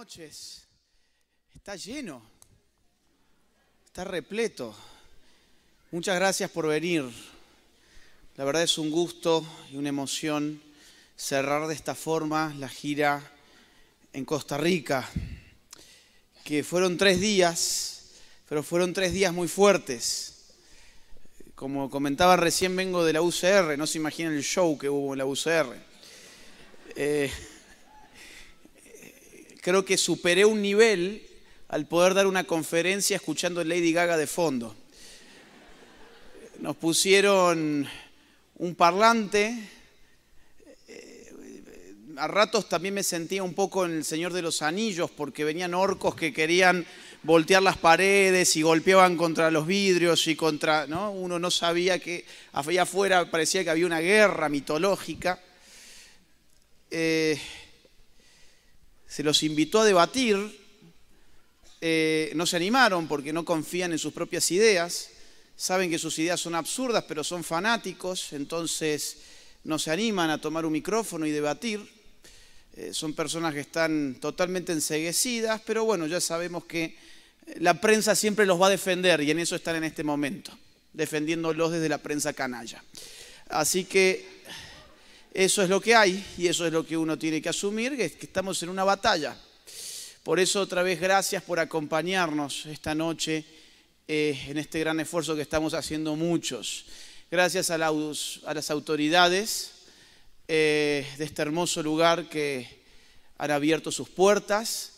noches. Está lleno, está repleto. Muchas gracias por venir. La verdad es un gusto y una emoción cerrar de esta forma la gira en Costa Rica, que fueron 3 días, pero fueron 3 días muy fuertes. Como comentaba recién, vengo de la UCR, no se imaginan el show que hubo en la UCR. Creo que superé un nivel al poder dar una conferencia escuchando Lady Gaga de fondo. Nos pusieron un parlante. A ratos también me sentía un poco en El Señor de los Anillos, porque venían orcos que querían voltear las paredes y golpeaban contra los vidrios y contra, ¿no? Uno no sabía que allá afuera parecía que había una guerra mitológica. Se los invitó a debatir, no se animaron porque no confían en sus propias ideas, saben que sus ideas son absurdas pero son fanáticos, entonces no se animan a tomar un micrófono y debatir. Son personas que están totalmente enceguecidas, pero bueno, ya sabemos que la prensa siempre los va a defender y en eso están en este momento, defendiéndolos desde la prensa canalla. Así que eso es lo que hay y eso es lo que uno tiene que asumir, que estamos en una batalla. Por eso otra vez gracias por acompañarnos esta noche en este gran esfuerzo que estamos haciendo muchos. Gracias a las autoridades de este hermoso lugar que han abierto sus puertas.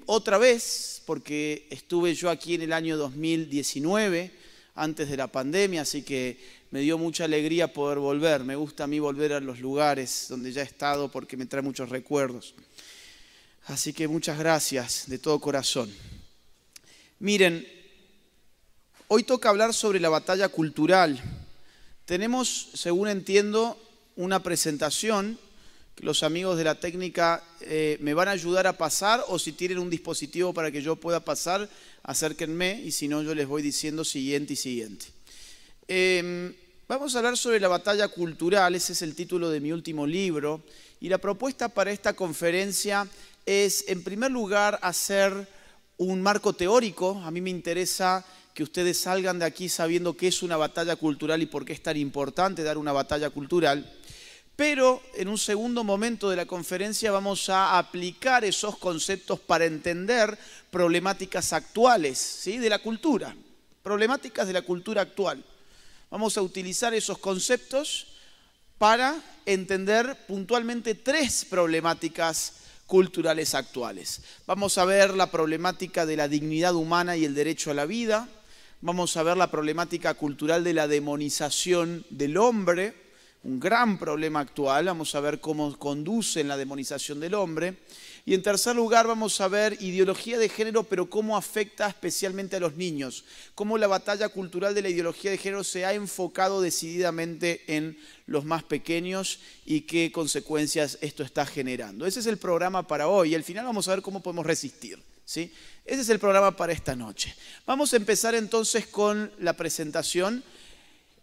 Otra vez, porque estuve yo aquí en el año 2019, antes de la pandemia, así que me dio mucha alegría poder volver. Me gusta a mí volver a los lugares donde ya he estado porque me trae muchos recuerdos. Así que muchas gracias de todo corazón. Miren, hoy toca hablar sobre la batalla cultural. Tenemos, según entiendo, una presentación que los amigos de la técnica me van a ayudar a pasar, o si tienen un dispositivo para que yo pueda pasar, acérquenme, y si no yo les voy diciendo siguiente y siguiente. Vamos a hablar sobre la batalla cultural, ese es el título de mi último libro, y la propuesta para esta conferencia es, en primer lugar, hacer un marco teórico. A mí me interesa que ustedes salgan de aquí sabiendo qué es una batalla cultural y por qué es tan importante dar una batalla cultural. Pero en un segundo momento de la conferencia vamos a aplicar esos conceptos para entender problemáticas actuales, ¿sí? De la cultura, problemáticas de la cultura actual. Vamos a utilizar esos conceptos para entender puntualmente 3 problemáticas culturales actuales. Vamos a ver la problemática de la dignidad humana y el derecho a la vida. Vamos a ver la problemática cultural de la demonización del hombre, un gran problema actual. Vamos a ver cómo conducen la demonización del hombre. Y en tercer lugar vamos a ver ideología de género, pero cómo afecta especialmente a los niños. Cómo la batalla cultural de la ideología de género se ha enfocado decididamente en los más pequeños y qué consecuencias esto está generando. Ese es el programa para hoy y al final vamos a ver cómo podemos resistir, ¿sí? Ese es el programa para esta noche. Vamos a empezar entonces con la presentación.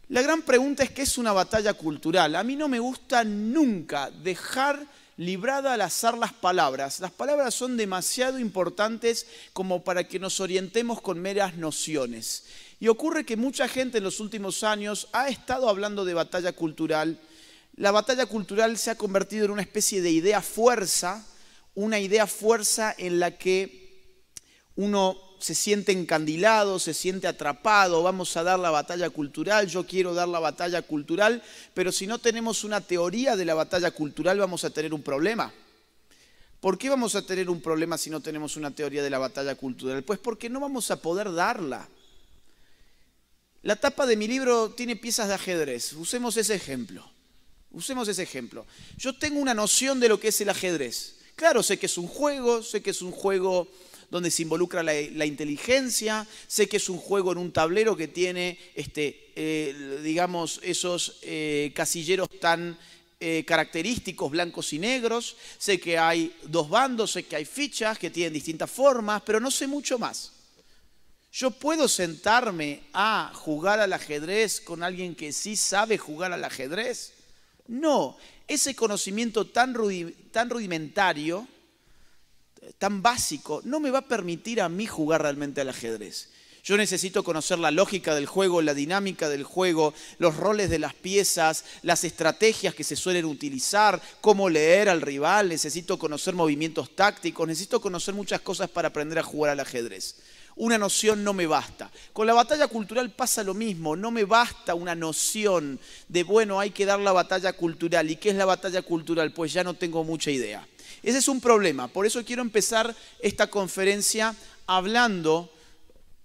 La gran pregunta es, ¿qué es una batalla cultural? A mí no me gusta nunca dejar librada al azar las palabras. Las palabras son demasiado importantes como para que nos orientemos con meras nociones. Y ocurre que mucha gente en los últimos años ha estado hablando de batalla cultural. La batalla cultural se ha convertido en una especie de idea fuerza, una idea fuerza en la que uno se siente encandilado, se siente atrapado. Vamos a dar la batalla cultural, yo quiero dar la batalla cultural, pero si no tenemos una teoría de la batalla cultural vamos a tener un problema. ¿Por qué vamos a tener un problema si no tenemos una teoría de la batalla cultural? Pues porque no vamos a poder darla. La tapa de mi libro tiene piezas de ajedrez, usemos ese ejemplo. Usemos ese ejemplo. Yo tengo una noción de lo que es el ajedrez. Claro, sé que es un juego donde se involucra la inteligencia, sé que es un juego en un tablero que tiene, digamos, esos casilleros tan característicos, blancos y negros, sé que hay 2 bandos, sé que hay fichas que tienen distintas formas, pero no sé mucho más. ¿Yo puedo sentarme a jugar al ajedrez con alguien que sí sabe jugar al ajedrez? No, ese conocimiento tan rudimentario tan básico, no me va a permitir a mí jugar realmente al ajedrez. Yo necesito conocer la lógica del juego, la dinámica del juego, los roles de las piezas, las estrategias que se suelen utilizar, cómo leer al rival, necesito conocer movimientos tácticos, necesito conocer muchas cosas para aprender a jugar al ajedrez. Una noción no me basta. Con la batalla cultural pasa lo mismo, no me basta una noción de, bueno, hay que dar la batalla cultural. ¿Y qué es la batalla cultural? Pues ya no tengo mucha idea. Ese es un problema, por eso quiero empezar esta conferencia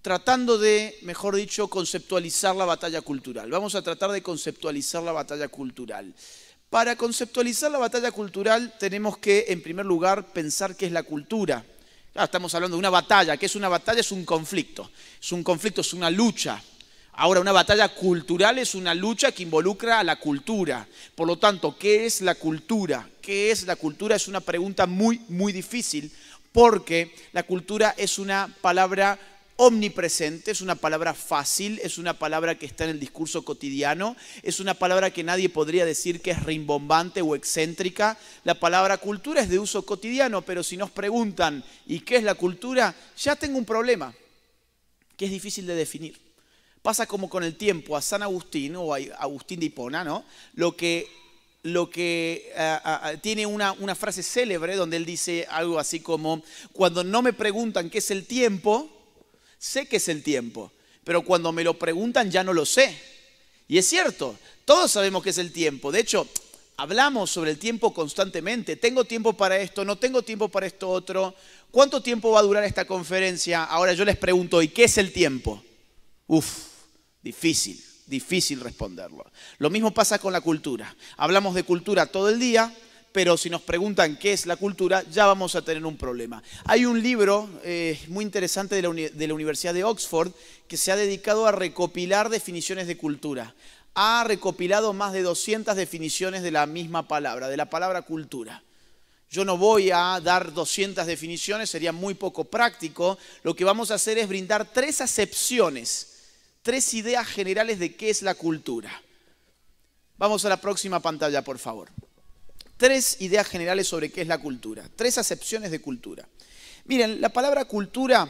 tratando de, mejor dicho, conceptualizar la batalla cultural. Vamos a tratar de conceptualizar la batalla cultural. Para conceptualizar la batalla cultural tenemos que, en primer lugar, pensar qué es la cultura. Claro, estamos hablando de una batalla. ¿Qué es una batalla? Es un conflicto. Es un conflicto, es una lucha. Ahora, una batalla cultural es una lucha que involucra a la cultura. Por lo tanto, ¿qué es la cultura? ¿Qué es la cultura? Es una pregunta muy, muy difícil, porque la cultura es una palabra omnipresente, es una palabra fácil, es una palabra que está en el discurso cotidiano, es una palabra que nadie podría decir que es rimbombante o excéntrica. La palabra cultura es de uso cotidiano, pero si nos preguntan ¿y qué es la cultura? Ya tengo un problema, que es difícil de definir. Pasa como con el tiempo, a San Agustín o a Agustín de Hipona, ¿no? Lo que tiene una frase célebre donde él dice algo así como: cuando no me preguntan qué es el tiempo, sé qué es el tiempo, pero cuando me lo preguntan ya no lo sé. Y es cierto, todos sabemos qué es el tiempo. De hecho, hablamos sobre el tiempo constantemente. Tengo tiempo para esto, no tengo tiempo para esto otro. ¿Cuánto tiempo va a durar esta conferencia? Ahora yo les pregunto, ¿y qué es el tiempo? Difícil responderlo. Lo mismo pasa con la cultura. Hablamos de cultura todo el día, pero si nos preguntan qué es la cultura, ya vamos a tener un problema. Hay un libro muy interesante de la Universidad de Oxford que se ha dedicado a recopilar definiciones de cultura. Ha recopilado más de 200 definiciones de la misma palabra, de la palabra cultura. Yo no voy a dar 200 definiciones, sería muy poco práctico. Lo que vamos a hacer es brindar 3 acepciones, 3 ideas generales de qué es la cultura. Vamos a la próxima pantalla, por favor. 3 ideas generales sobre qué es la cultura, 3 acepciones de cultura. Miren, la palabra cultura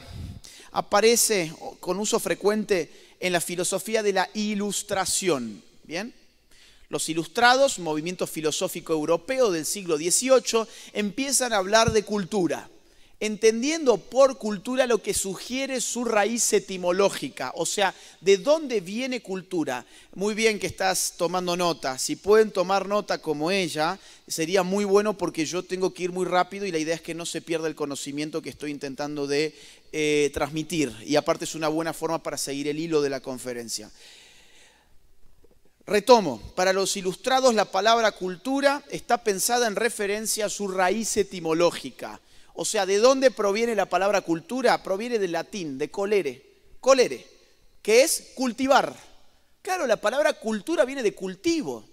aparece con uso frecuente en la filosofía de la Ilustración. ¿Bien? Los ilustrados, movimiento filosófico europeo del siglo XVIII, empiezan a hablar de cultura, entendiendo por cultura lo que sugiere su raíz etimológica, o sea, ¿de dónde viene cultura? Muy bien que estás tomando nota. Si pueden tomar nota como ella, sería muy bueno porque yo tengo que ir muy rápido y la idea es que no se pierda el conocimiento que estoy intentando de transmitir. Y aparte es una buena forma para seguir el hilo de la conferencia. Retomo, para los ilustrados la palabra cultura está pensada en referencia a su raíz etimológica. O sea, ¿de dónde proviene la palabra cultura? Proviene del latín, de colere, que es cultivar. Claro, la palabra cultura viene de cultivo.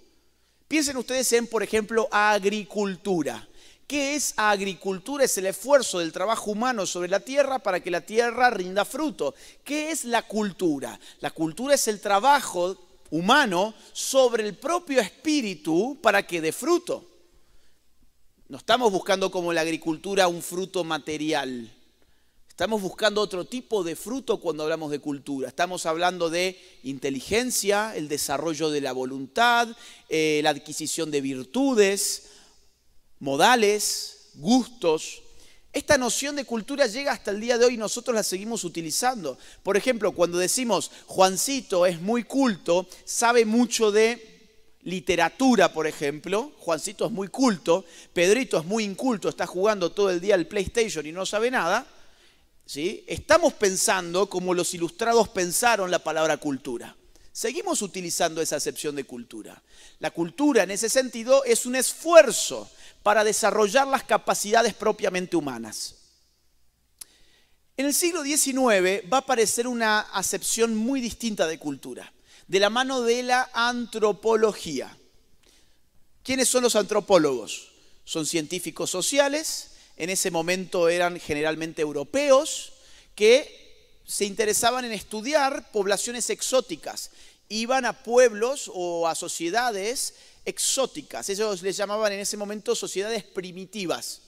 Piensen ustedes en, por ejemplo, agricultura. ¿Qué es agricultura? Es el esfuerzo del trabajo humano sobre la tierra para que la tierra rinda fruto. ¿Qué es la cultura? La cultura es el trabajo humano sobre el propio espíritu para que dé fruto. No estamos buscando como la agricultura un fruto material. Estamos buscando otro tipo de fruto cuando hablamos de cultura. Estamos hablando de inteligencia, el desarrollo de la voluntad, la adquisición de virtudes, modales, gustos. Esta noción de cultura llega hasta el día de hoy y nosotros la seguimos utilizando. Por ejemplo, cuando decimos Juancito es muy culto, sabe mucho de literatura, por ejemplo. Juancito es muy culto, Pedrito es muy inculto, está jugando todo el día al PlayStation y no sabe nada. ¿Sí? Estamos pensando como los ilustrados pensaron la palabra cultura. Seguimos utilizando esa acepción de cultura. La cultura, en ese sentido, es un esfuerzo para desarrollar las capacidades propiamente humanas. En el siglo XIX va a aparecer una acepción muy distinta de cultura, de la mano de la antropología. ¿Quiénes son los antropólogos? Son científicos sociales, en ese momento eran generalmente europeos, que se interesaban en estudiar poblaciones exóticas. Iban a pueblos o a sociedades exóticas, ellos les llamaban en ese momento sociedades primitivas,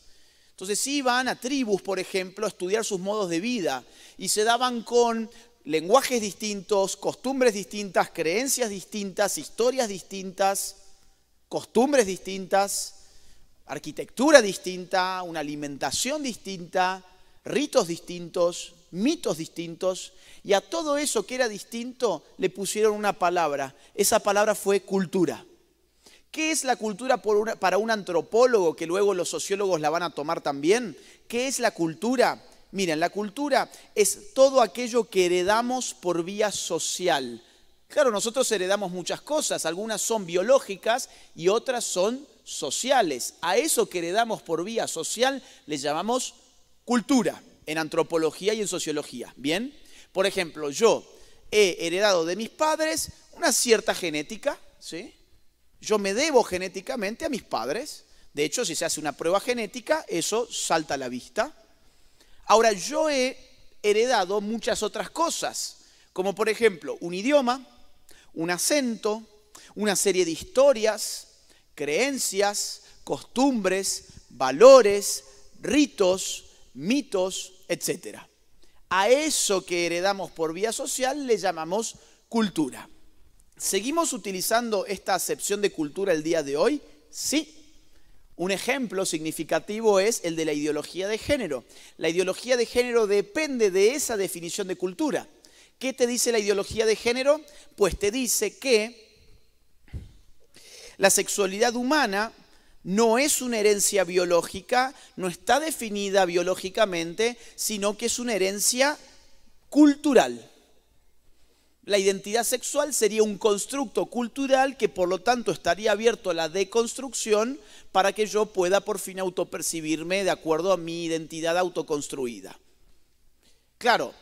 Entonces iban a tribus, por ejemplo, a estudiar sus modos de vida y se daban con lenguajes distintos, costumbres distintas, creencias distintas, historias distintas, costumbres distintas, arquitectura distinta, una alimentación distinta, ritos distintos, mitos distintos, y a todo eso que era distinto le pusieron una palabra. Esa palabra fue cultura. ¿Qué es la cultura para un antropólogo, que luego los sociólogos la van a tomar también? ¿Qué es la cultura? Miren, la cultura es todo aquello que heredamos por vía social. Claro, nosotros heredamos muchas cosas, algunas son biológicas y otras son sociales. A eso que heredamos por vía social le llamamos cultura en antropología y en sociología. ¿Bien? Por ejemplo, yo he heredado de mis padres una cierta genética, ¿sí? Yo me debo genéticamente a mis padres. De hecho, si se hace una prueba genética, eso salta a la vista. Ahora, yo he heredado muchas otras cosas, como por ejemplo un idioma, un acento, una serie de historias, creencias, costumbres, valores, ritos, mitos, etc. A eso que heredamos por vía social le llamamos cultura. ¿Seguimos utilizando esta acepción de cultura el día de hoy? Sí. Un ejemplo significativo es el de la ideología de género. La ideología de género depende de esa definición de cultura. ¿Qué te dice la ideología de género? Pues te dice que la sexualidad humana no es una herencia biológica, no está definida biológicamente, sino que es una herencia cultural. La identidad sexual sería un constructo cultural que por lo tanto estaría abierto a la deconstrucción para que yo pueda por fin autopercibirme de acuerdo a mi identidad autoconstruida. Claro,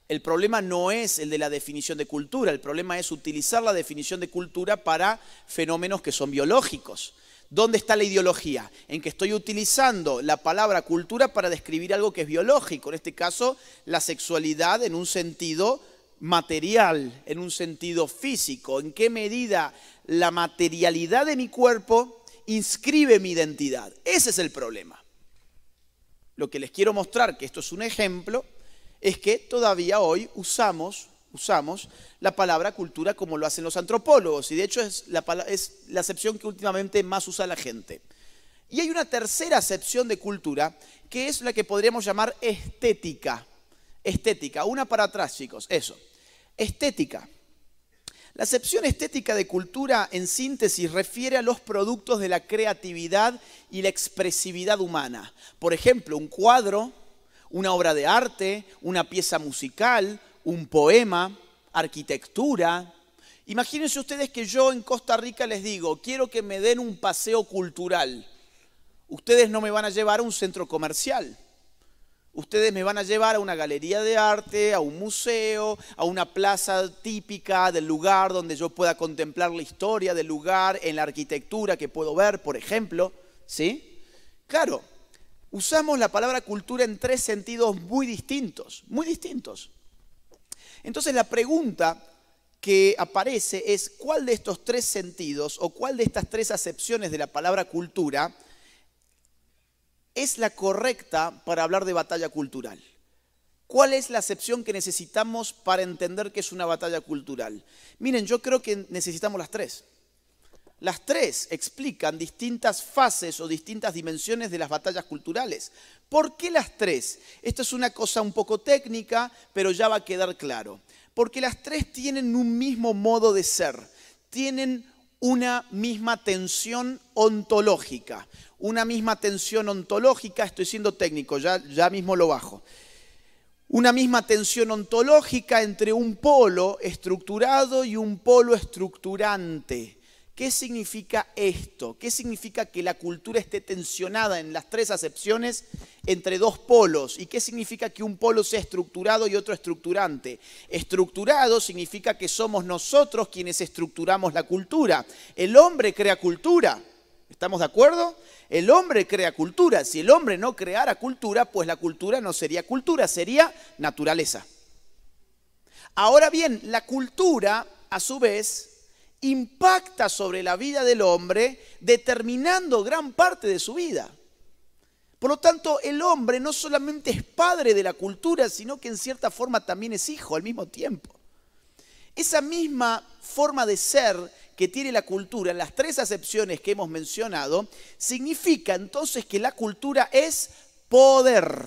el problema no es el de la definición de cultura, el problema es utilizar la definición de cultura para fenómenos que son biológicos. ¿Dónde está la ideología? En que estoy utilizando la palabra cultura para describir algo que es biológico, en este caso la sexualidad en un sentido material, en un sentido físico. ¿En qué medida la materialidad de mi cuerpo inscribe mi identidad? Ese es el problema. Lo que les quiero mostrar, que esto es un ejemplo, es que todavía hoy usamos la palabra cultura como lo hacen los antropólogos, y de hecho es la acepción que últimamente más usa la gente. Y hay una tercera acepción de cultura, que es la que podríamos llamar estética. Estética, una para atrás, chicos, eso. Estética. La acepción estética de cultura, en síntesis, refiere a los productos de la creatividad y la expresividad humana. Por ejemplo, un cuadro, una obra de arte, una pieza musical, un poema, arquitectura. Imagínense ustedes que yo en Costa Rica les digo, quiero que me den un paseo cultural. Ustedes no me van a llevar a un centro comercial. Ustedes me van a llevar a una galería de arte, a un museo, a una plaza típica del lugar donde yo pueda contemplar la historia del lugar, en la arquitectura que puedo ver, por ejemplo. ¿Sí? Claro, usamos la palabra cultura en tres sentidos muy distintos, muy distintos. Entonces la pregunta que aparece es ¿cuál de estos tres sentidos o cuál de estas tres acepciones de la palabra cultura es la correcta para hablar de batalla cultural? ¿Cuál es la acepción que necesitamos para entender que es una batalla cultural? Miren, yo creo que necesitamos las tres. Las tres explican distintas fases o distintas dimensiones de las batallas culturales. ¿Por qué las tres? Esto es una cosa un poco técnica, pero ya va a quedar claro. Porque las tres tienen un mismo modo de ser, tienen una misma tensión ontológica. Una misma tensión ontológica, estoy siendo técnico, ya mismo lo bajo. Una misma tensión ontológica entre un polo estructurado y un polo estructurante. ¿Qué significa esto? ¿Qué significa que la cultura esté tensionada en las tres acepciones entre dos polos? ¿Y qué significa que un polo sea estructurado y otro estructurante? Estructurado significa que somos nosotros quienes estructuramos la cultura. El hombre crea cultura. ¿Estamos de acuerdo? El hombre crea cultura. Si el hombre no creara cultura, pues la cultura no sería cultura, sería naturaleza. Ahora bien, la cultura, a su vez, impacta sobre la vida del hombre determinando gran parte de su vida. Por lo tanto, el hombre no solamente es padre de la cultura, sino que en cierta forma también es hijo al mismo tiempo. Esa misma forma de ser que tiene la cultura, en las tres acepciones que hemos mencionado, significa entonces que la cultura es poder.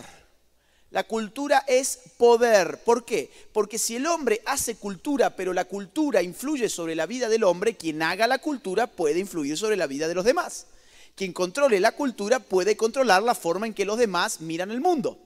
La cultura es poder. ¿Por qué? Porque si el hombre hace cultura, pero la cultura influye sobre la vida del hombre, quien haga la cultura puede influir sobre la vida de los demás. Quien controle la cultura puede controlar la forma en que los demás miran el mundo.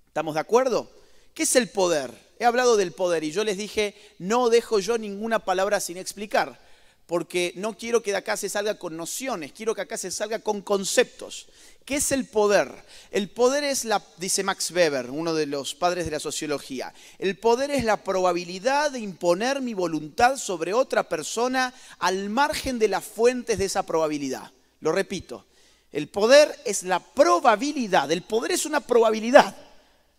¿Estamos de acuerdo? ¿Qué es el poder? He hablado del poder y yo les dije, no dejo yo ninguna palabra sin explicar, porque no quiero que de acá se salga con nociones, quiero que acá se salga con conceptos. ¿Qué es el poder? El poder es dice Max Weber, uno de los padres de la sociología, el poder es la probabilidad de imponer mi voluntad sobre otra persona al margen de las fuentes de esa probabilidad. Lo repito, el poder es la probabilidad, el poder es una probabilidad,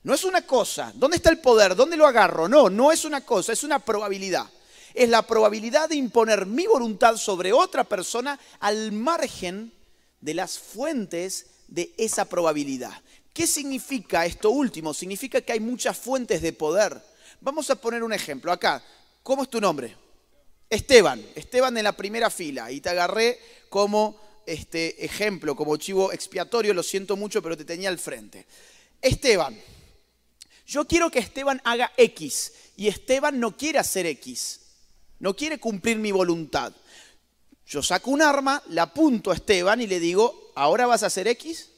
no es una cosa. ¿Dónde está el poder? ¿Dónde lo agarro? No, no es una cosa, es una probabilidad. Es la probabilidad de imponer mi voluntad sobre otra persona al margen de las fuentes de esa probabilidad. ¿Qué significa esto último? Significa que hay muchas fuentes de poder. Vamos a poner un ejemplo acá. ¿Cómo es tu nombre? Esteban. Esteban en la primera fila. Y te agarré como ejemplo, como chivo expiatorio. Lo siento mucho, pero te tenía al frente. Esteban. Yo quiero que Esteban haga X. Y Esteban no quiere hacer X. No quiere cumplir mi voluntad. Yo saco un arma, la apunto a Esteban y le digo, ¿ahora vas a hacer X?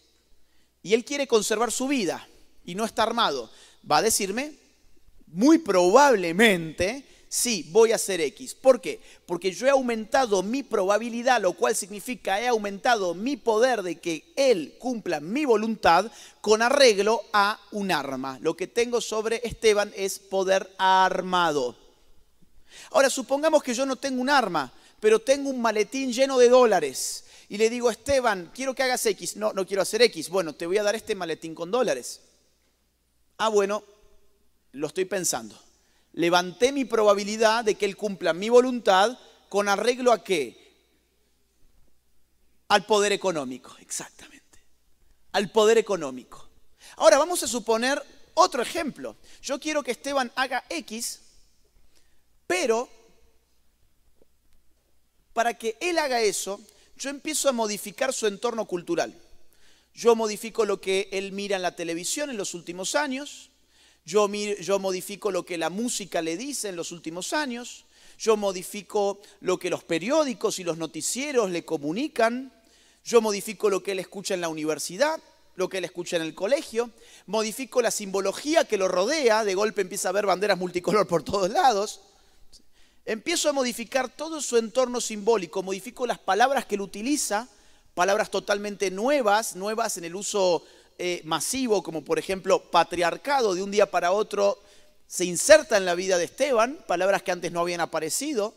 Y él quiere conservar su vida y no está armado. Va a decirme, muy probablemente, sí, voy a hacer X. ¿Por qué? Porque yo he aumentado mi probabilidad, lo cual significa he aumentado mi poder de que él cumpla mi voluntad con arreglo a un arma. Lo que tengo sobre Esteban es poder armado. Ahora, supongamos que yo no tengo un arma, pero tengo un maletín lleno de dólares. Y le digo, Esteban, quiero que hagas X. No, no quiero hacer X. Bueno, te voy a dar este maletín con dólares. Ah, bueno, lo estoy pensando. Levanté mi probabilidad de que él cumpla mi voluntad con arreglo ¿a qué? Al poder económico, exactamente. Al poder económico. Ahora vamos a suponer otro ejemplo. Yo quiero que Esteban haga X, pero para que él haga eso, yo empiezo a modificar su entorno cultural. Yo modifico lo que él mira en la televisión en los últimos años. Yo modifico lo que la música le dice en los últimos años. Yo modifico lo que los periódicos y los noticieros le comunican. Yo modifico lo que él escucha en la universidad, lo que él escucha en el colegio. Modifico la simbología que lo rodea. De golpe empieza a ver banderas multicolor por todos lados. Empiezo a modificar todo su entorno simbólico, modifico las palabras que él utiliza, palabras totalmente nuevas en el uso masivo, como por ejemplo patriarcado, de un día para otro se inserta en la vida de Esteban, palabras que antes no habían aparecido.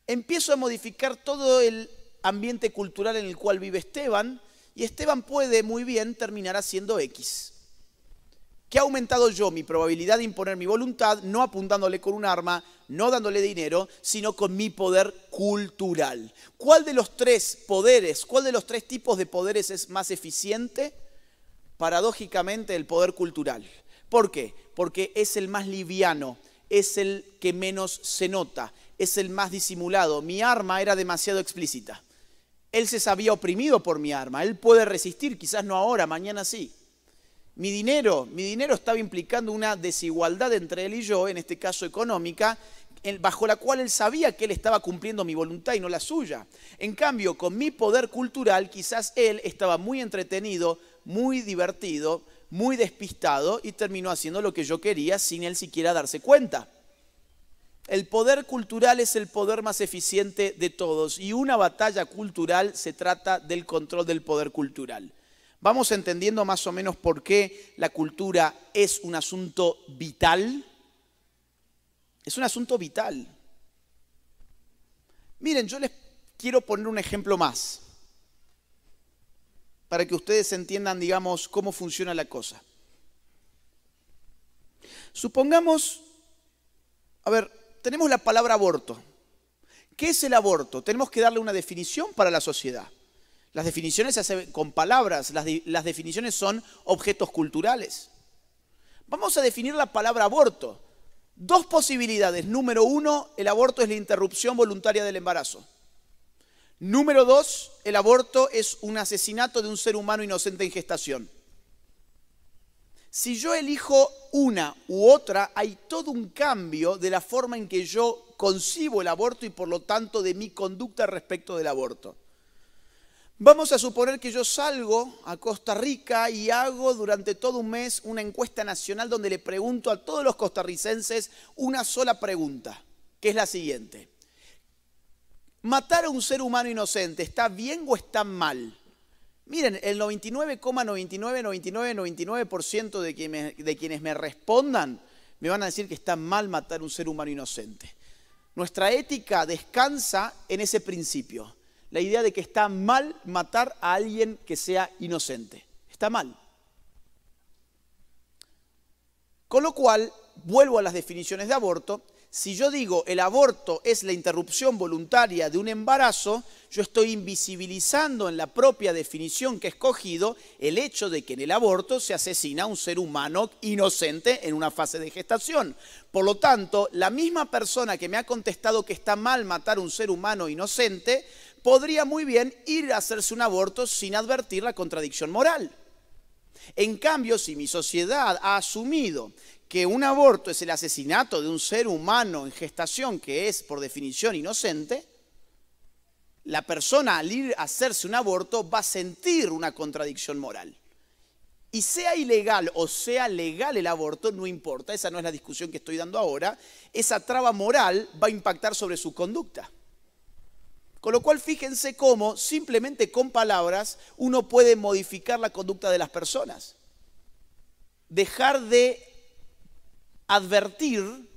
Empiezo a modificar todo el ambiente cultural en el cual vive Esteban, y Esteban puede muy bien terminar haciendo X. ¿Qué ha aumentado yo? Mi probabilidad de imponer mi voluntad, no apuntándole con un arma, no dándole dinero, sino con mi poder cultural. ¿Cuál de los tres poderes, cuál de los tres tipos de poderes es más eficiente? Paradójicamente, el poder cultural. ¿Por qué? Porque es el más liviano, es el que menos se nota, es el más disimulado. Mi arma era demasiado explícita. Él se sabía oprimido por mi arma, él puede resistir, quizás no ahora, mañana sí. Mi dinero estaba implicando una desigualdad entre él y yo, en este caso económica, bajo la cual él sabía que él estaba cumpliendo mi voluntad y no la suya. En cambio, con mi poder cultural, quizás él estaba muy entretenido, muy divertido, muy despistado y terminó haciendo lo que yo quería sin él siquiera darse cuenta. El poder cultural es el poder más eficiente de todos y una batalla cultural se trata del control del poder cultural. ¿Vamos entendiendo más o menos por qué la cultura es un asunto vital? Es un asunto vital. Miren, yo les quiero poner un ejemplo más para que ustedes entiendan, digamos, cómo funciona la cosa. Supongamos, tenemos la palabra aborto. ¿Qué es el aborto? Tenemos que darle una definición para la sociedad. Las definiciones se hacen con palabras, las definiciones son objetos culturales. Vamos a definir la palabra aborto. Dos posibilidades. Número uno, el aborto es la interrupción voluntaria del embarazo. Número dos, el aborto es un asesinato de un ser humano inocente en gestación. Si yo elijo una u otra, hay todo un cambio de la forma en que yo concibo el aborto y por lo tanto de mi conducta respecto del aborto. Vamos a suponer que yo salgo a Costa Rica y hago durante todo un mes una encuesta nacional donde le pregunto a todos los costarricenses una sola pregunta, que es la siguiente. ¿Matar a un ser humano inocente está bien o está mal? Miren, el 99,99% de quienes me respondan me van a decir que está mal matar a un ser humano inocente. Nuestra ética descansa en ese principio, la idea de que está mal matar a alguien que sea inocente. Está mal. Con lo cual, vuelvo a las definiciones de aborto. Si yo digo el aborto es la interrupción voluntaria de un embarazo, yo estoy invisibilizando en la propia definición que he escogido el hecho de que en el aborto se asesina a un ser humano inocente en una fase de gestación. Por lo tanto, la misma persona que me ha contestado que está mal matar a un ser humano inocente, podría muy bien ir a hacerse un aborto sin advertir la contradicción moral. En cambio, si mi sociedad ha asumido que un aborto es el asesinato de un ser humano en gestación que es por definición inocente, la persona al ir a hacerse un aborto va a sentir una contradicción moral. Y sea ilegal o sea legal el aborto, no importa, esa no es la discusión que estoy dando ahora, esa traba moral va a impactar sobre su conducta. Con lo cual, fíjense cómo simplemente con palabras uno puede modificar la conducta de las personas. Dejar de advertir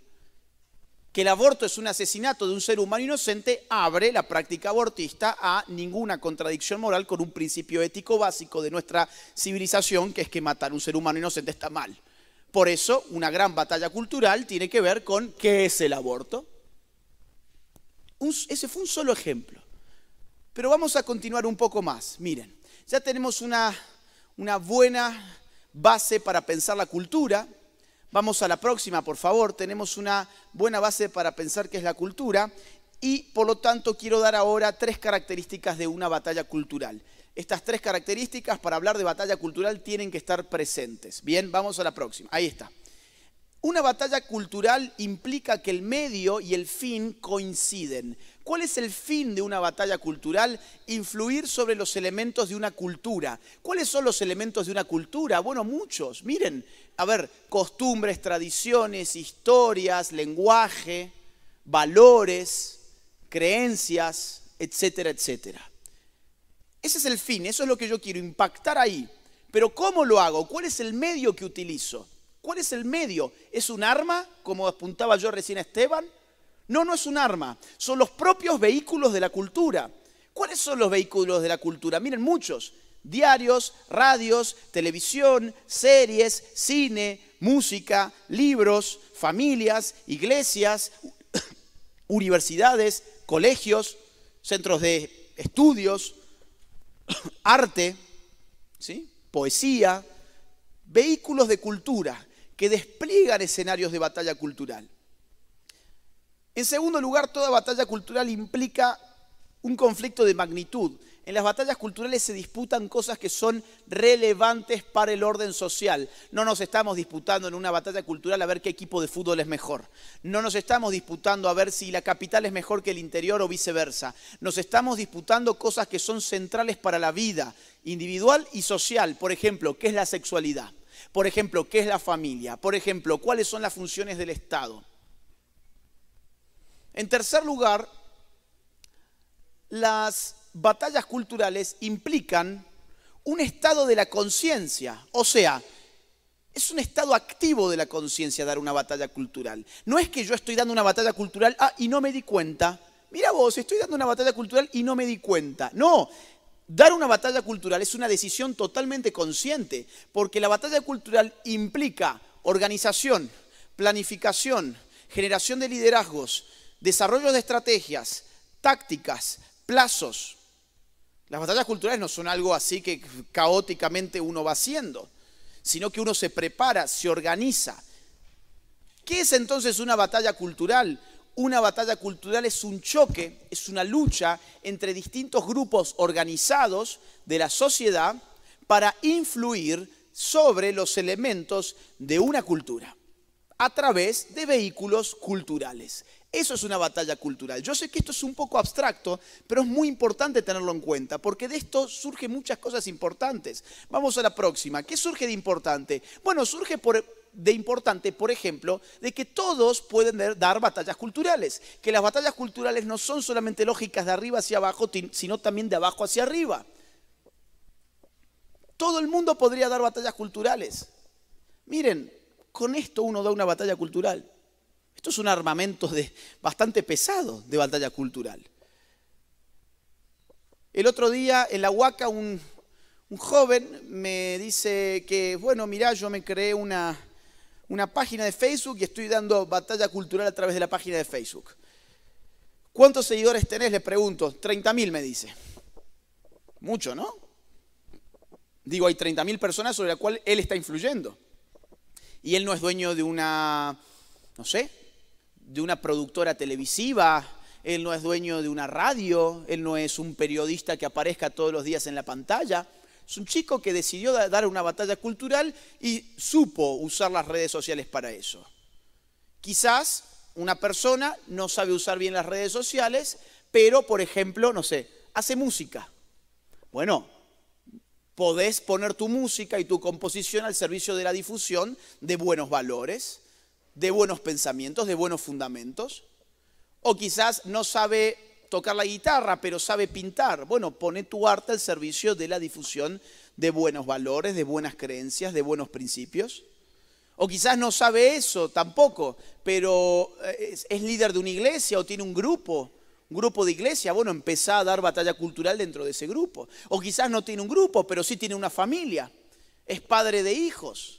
que el aborto es un asesinato de un ser humano inocente abre la práctica abortista a ninguna contradicción moral con un principio ético básico de nuestra civilización, que es que matar a un ser humano inocente está mal. Por eso, una gran batalla cultural tiene que ver con qué es el aborto. Ese fue un solo ejemplo. Pero vamos a continuar un poco más. Miren, ya tenemos una buena base para pensar la cultura. Vamos a la próxima, por favor. Tenemos una buena base para pensar qué es la cultura y, por lo tanto, quiero dar ahora 3 características de una batalla cultural. Estas 3 características para hablar de batalla cultural tienen que estar presentes. Bien, vamos a la próxima. Ahí está. Una batalla cultural implica que el medio y el fin coinciden. ¿Cuál es el fin de una batalla cultural? Influir sobre los elementos de una cultura. ¿Cuáles son los elementos de una cultura? Bueno, muchos. Miren, a ver, costumbres, tradiciones, historias, lenguaje, valores, creencias, etcétera, etcétera. Ese es el fin, eso es lo que yo quiero, impactar ahí. Pero ¿cómo lo hago? ¿Cuál es el medio que utilizo? ¿Cuál es el medio? ¿Es un arma, como apuntaba yo recién a Esteban? No, no es un arma. Son los propios vehículos de la cultura. ¿Cuáles son los vehículos de la cultura? Miren, muchos. Diarios, radios, televisión, series, cine, música, libros, familias, iglesias, universidades, colegios, centros de estudios, arte, ¿sí? Poesía, vehículos de cultura que despliegan escenarios de batalla cultural. En segundo lugar, toda batalla cultural implica un conflicto de magnitud. En las batallas culturales se disputan cosas que son relevantes para el orden social. No nos estamos disputando en una batalla cultural a ver qué equipo de fútbol es mejor. No nos estamos disputando a ver si la capital es mejor que el interior o viceversa. Nos estamos disputando cosas que son centrales para la vida individual y social. Por ejemplo, ¿qué es la sexualidad? Por ejemplo, ¿qué es la familia? Por ejemplo, ¿cuáles son las funciones del Estado? En tercer lugar, las batallas culturales implican un estado de la conciencia, o sea, es un estado activo de la conciencia dar una batalla cultural. No es que yo estoy dando una batalla cultural, y no me di cuenta. Mira vos, estoy dando una batalla cultural y no me di cuenta. No, dar una batalla cultural es una decisión totalmente consciente, porque la batalla cultural implica organización, planificación, generación de liderazgos, desarrollo de estrategias, tácticas, plazos. Las batallas culturales no son algo así que caóticamente uno va haciendo, sino que uno se prepara, se organiza. ¿Qué es entonces una batalla cultural? Una batalla cultural es un choque, es una lucha entre distintos grupos organizados de la sociedad para influir sobre los elementos de una cultura a través de vehículos culturales. Eso es una batalla cultural. Yo sé que esto es un poco abstracto, pero es muy importante tenerlo en cuenta, porque de esto surgen muchas cosas importantes. Vamos a la próxima. ¿Qué surge de importante? Bueno, surge de importante, por ejemplo, de que todos pueden dar batallas culturales, que las batallas culturales no son solamente lógicas de arriba hacia abajo, sino también de abajo hacia arriba. Todo el mundo podría dar batallas culturales. Miren, con esto uno da una batalla cultural. Esto es un armamento bastante pesado de batalla cultural. El otro día en la Huaca un joven me dice que, bueno, mirá, yo me creé una página de Facebook y estoy dando batalla cultural a través de la página de Facebook. ¿Cuántos seguidores tenés? Le pregunto. 30.000 me dice. Mucho, ¿no? Digo, hay 30.000 personas sobre las cuales él está influyendo. Y él no es dueño de una, no sé, de una productora televisiva, él no es dueño de una radio, él no es un periodista que aparezca todos los días en la pantalla. Es un chico que decidió dar una batalla cultural y supo usar las redes sociales para eso. Quizás una persona no sabe usar bien las redes sociales, pero, por ejemplo, no sé, hace música. Bueno, podés poner tu música y tu composición al servicio de la difusión de buenos valores, de buenos pensamientos, de buenos fundamentos. O quizás no sabe tocar la guitarra, pero sabe pintar. Bueno, pone tu arte al servicio de la difusión de buenos valores, de buenas creencias, de buenos principios. O quizás no sabe eso tampoco, pero es líder de una iglesia o tiene un grupo de iglesia. Bueno, empezá a dar batalla cultural dentro de ese grupo. O quizás no tiene un grupo, pero sí tiene una familia. Es padre de hijos.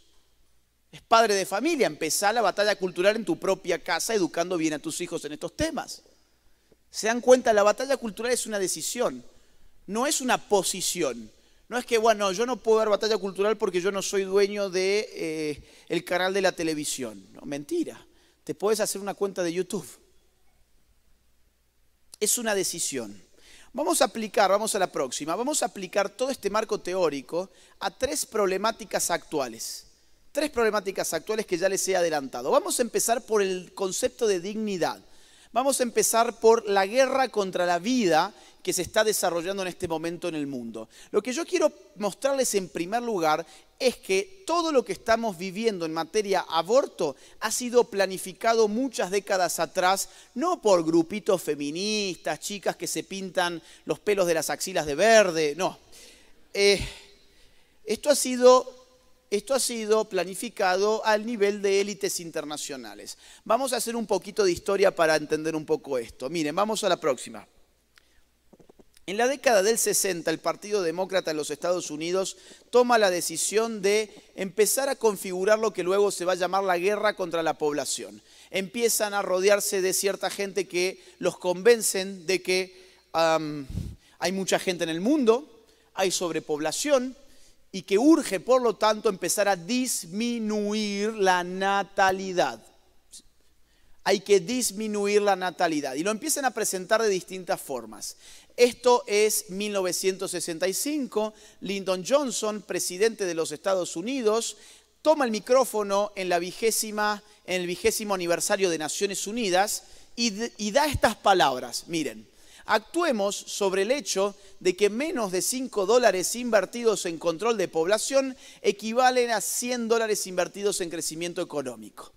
Es padre de familia. Empezá la batalla cultural en tu propia casa, educando bien a tus hijos en estos temas. ¿Se dan cuenta? La batalla cultural es una decisión, no es una posición. No es que, bueno, yo no puedo dar batalla cultural porque yo no soy dueño de el canal de la televisión. No, mentira. Te puedes hacer una cuenta de YouTube. Es una decisión. Vamos a la próxima, vamos a aplicar todo este marco teórico a tres problemáticas actuales. Tres problemáticas actuales que ya les he adelantado. Vamos a empezar por el concepto de dignidad. Vamos a empezar por la guerra contra la vida que se está desarrollando en este momento en el mundo. Lo que yo quiero mostrarles en primer lugar es que todo lo que estamos viviendo en materia aborto ha sido planificado muchas décadas atrás, no por grupitos feministas, chicas que se pintan los pelos de las axilas de verde, no. Esto ha sido planificado al nivel de élites internacionales. Vamos a hacer un poquito de historia para entender un poco esto. Miren, vamos a la próxima. En la década del 60, el Partido Demócrata en los Estados Unidos toma la decisión de empezar a configurar lo que luego se va a llamar la guerra contra la población. Empiezan a rodearse de cierta gente que los convencen de que hay mucha gente en el mundo, hay sobrepoblación, y que urge, por lo tanto, empezar a disminuir la natalidad. Hay que disminuir la natalidad. Y lo empiezan a presentar de distintas formas. Esto es 1965. Lyndon Johnson, presidente de los Estados Unidos, toma el micrófono en el 20º aniversario de Naciones Unidas y da estas palabras. Miren. Actuemos sobre el hecho de que menos de $5 invertidos en control de población equivalen a $100 invertidos en crecimiento económico.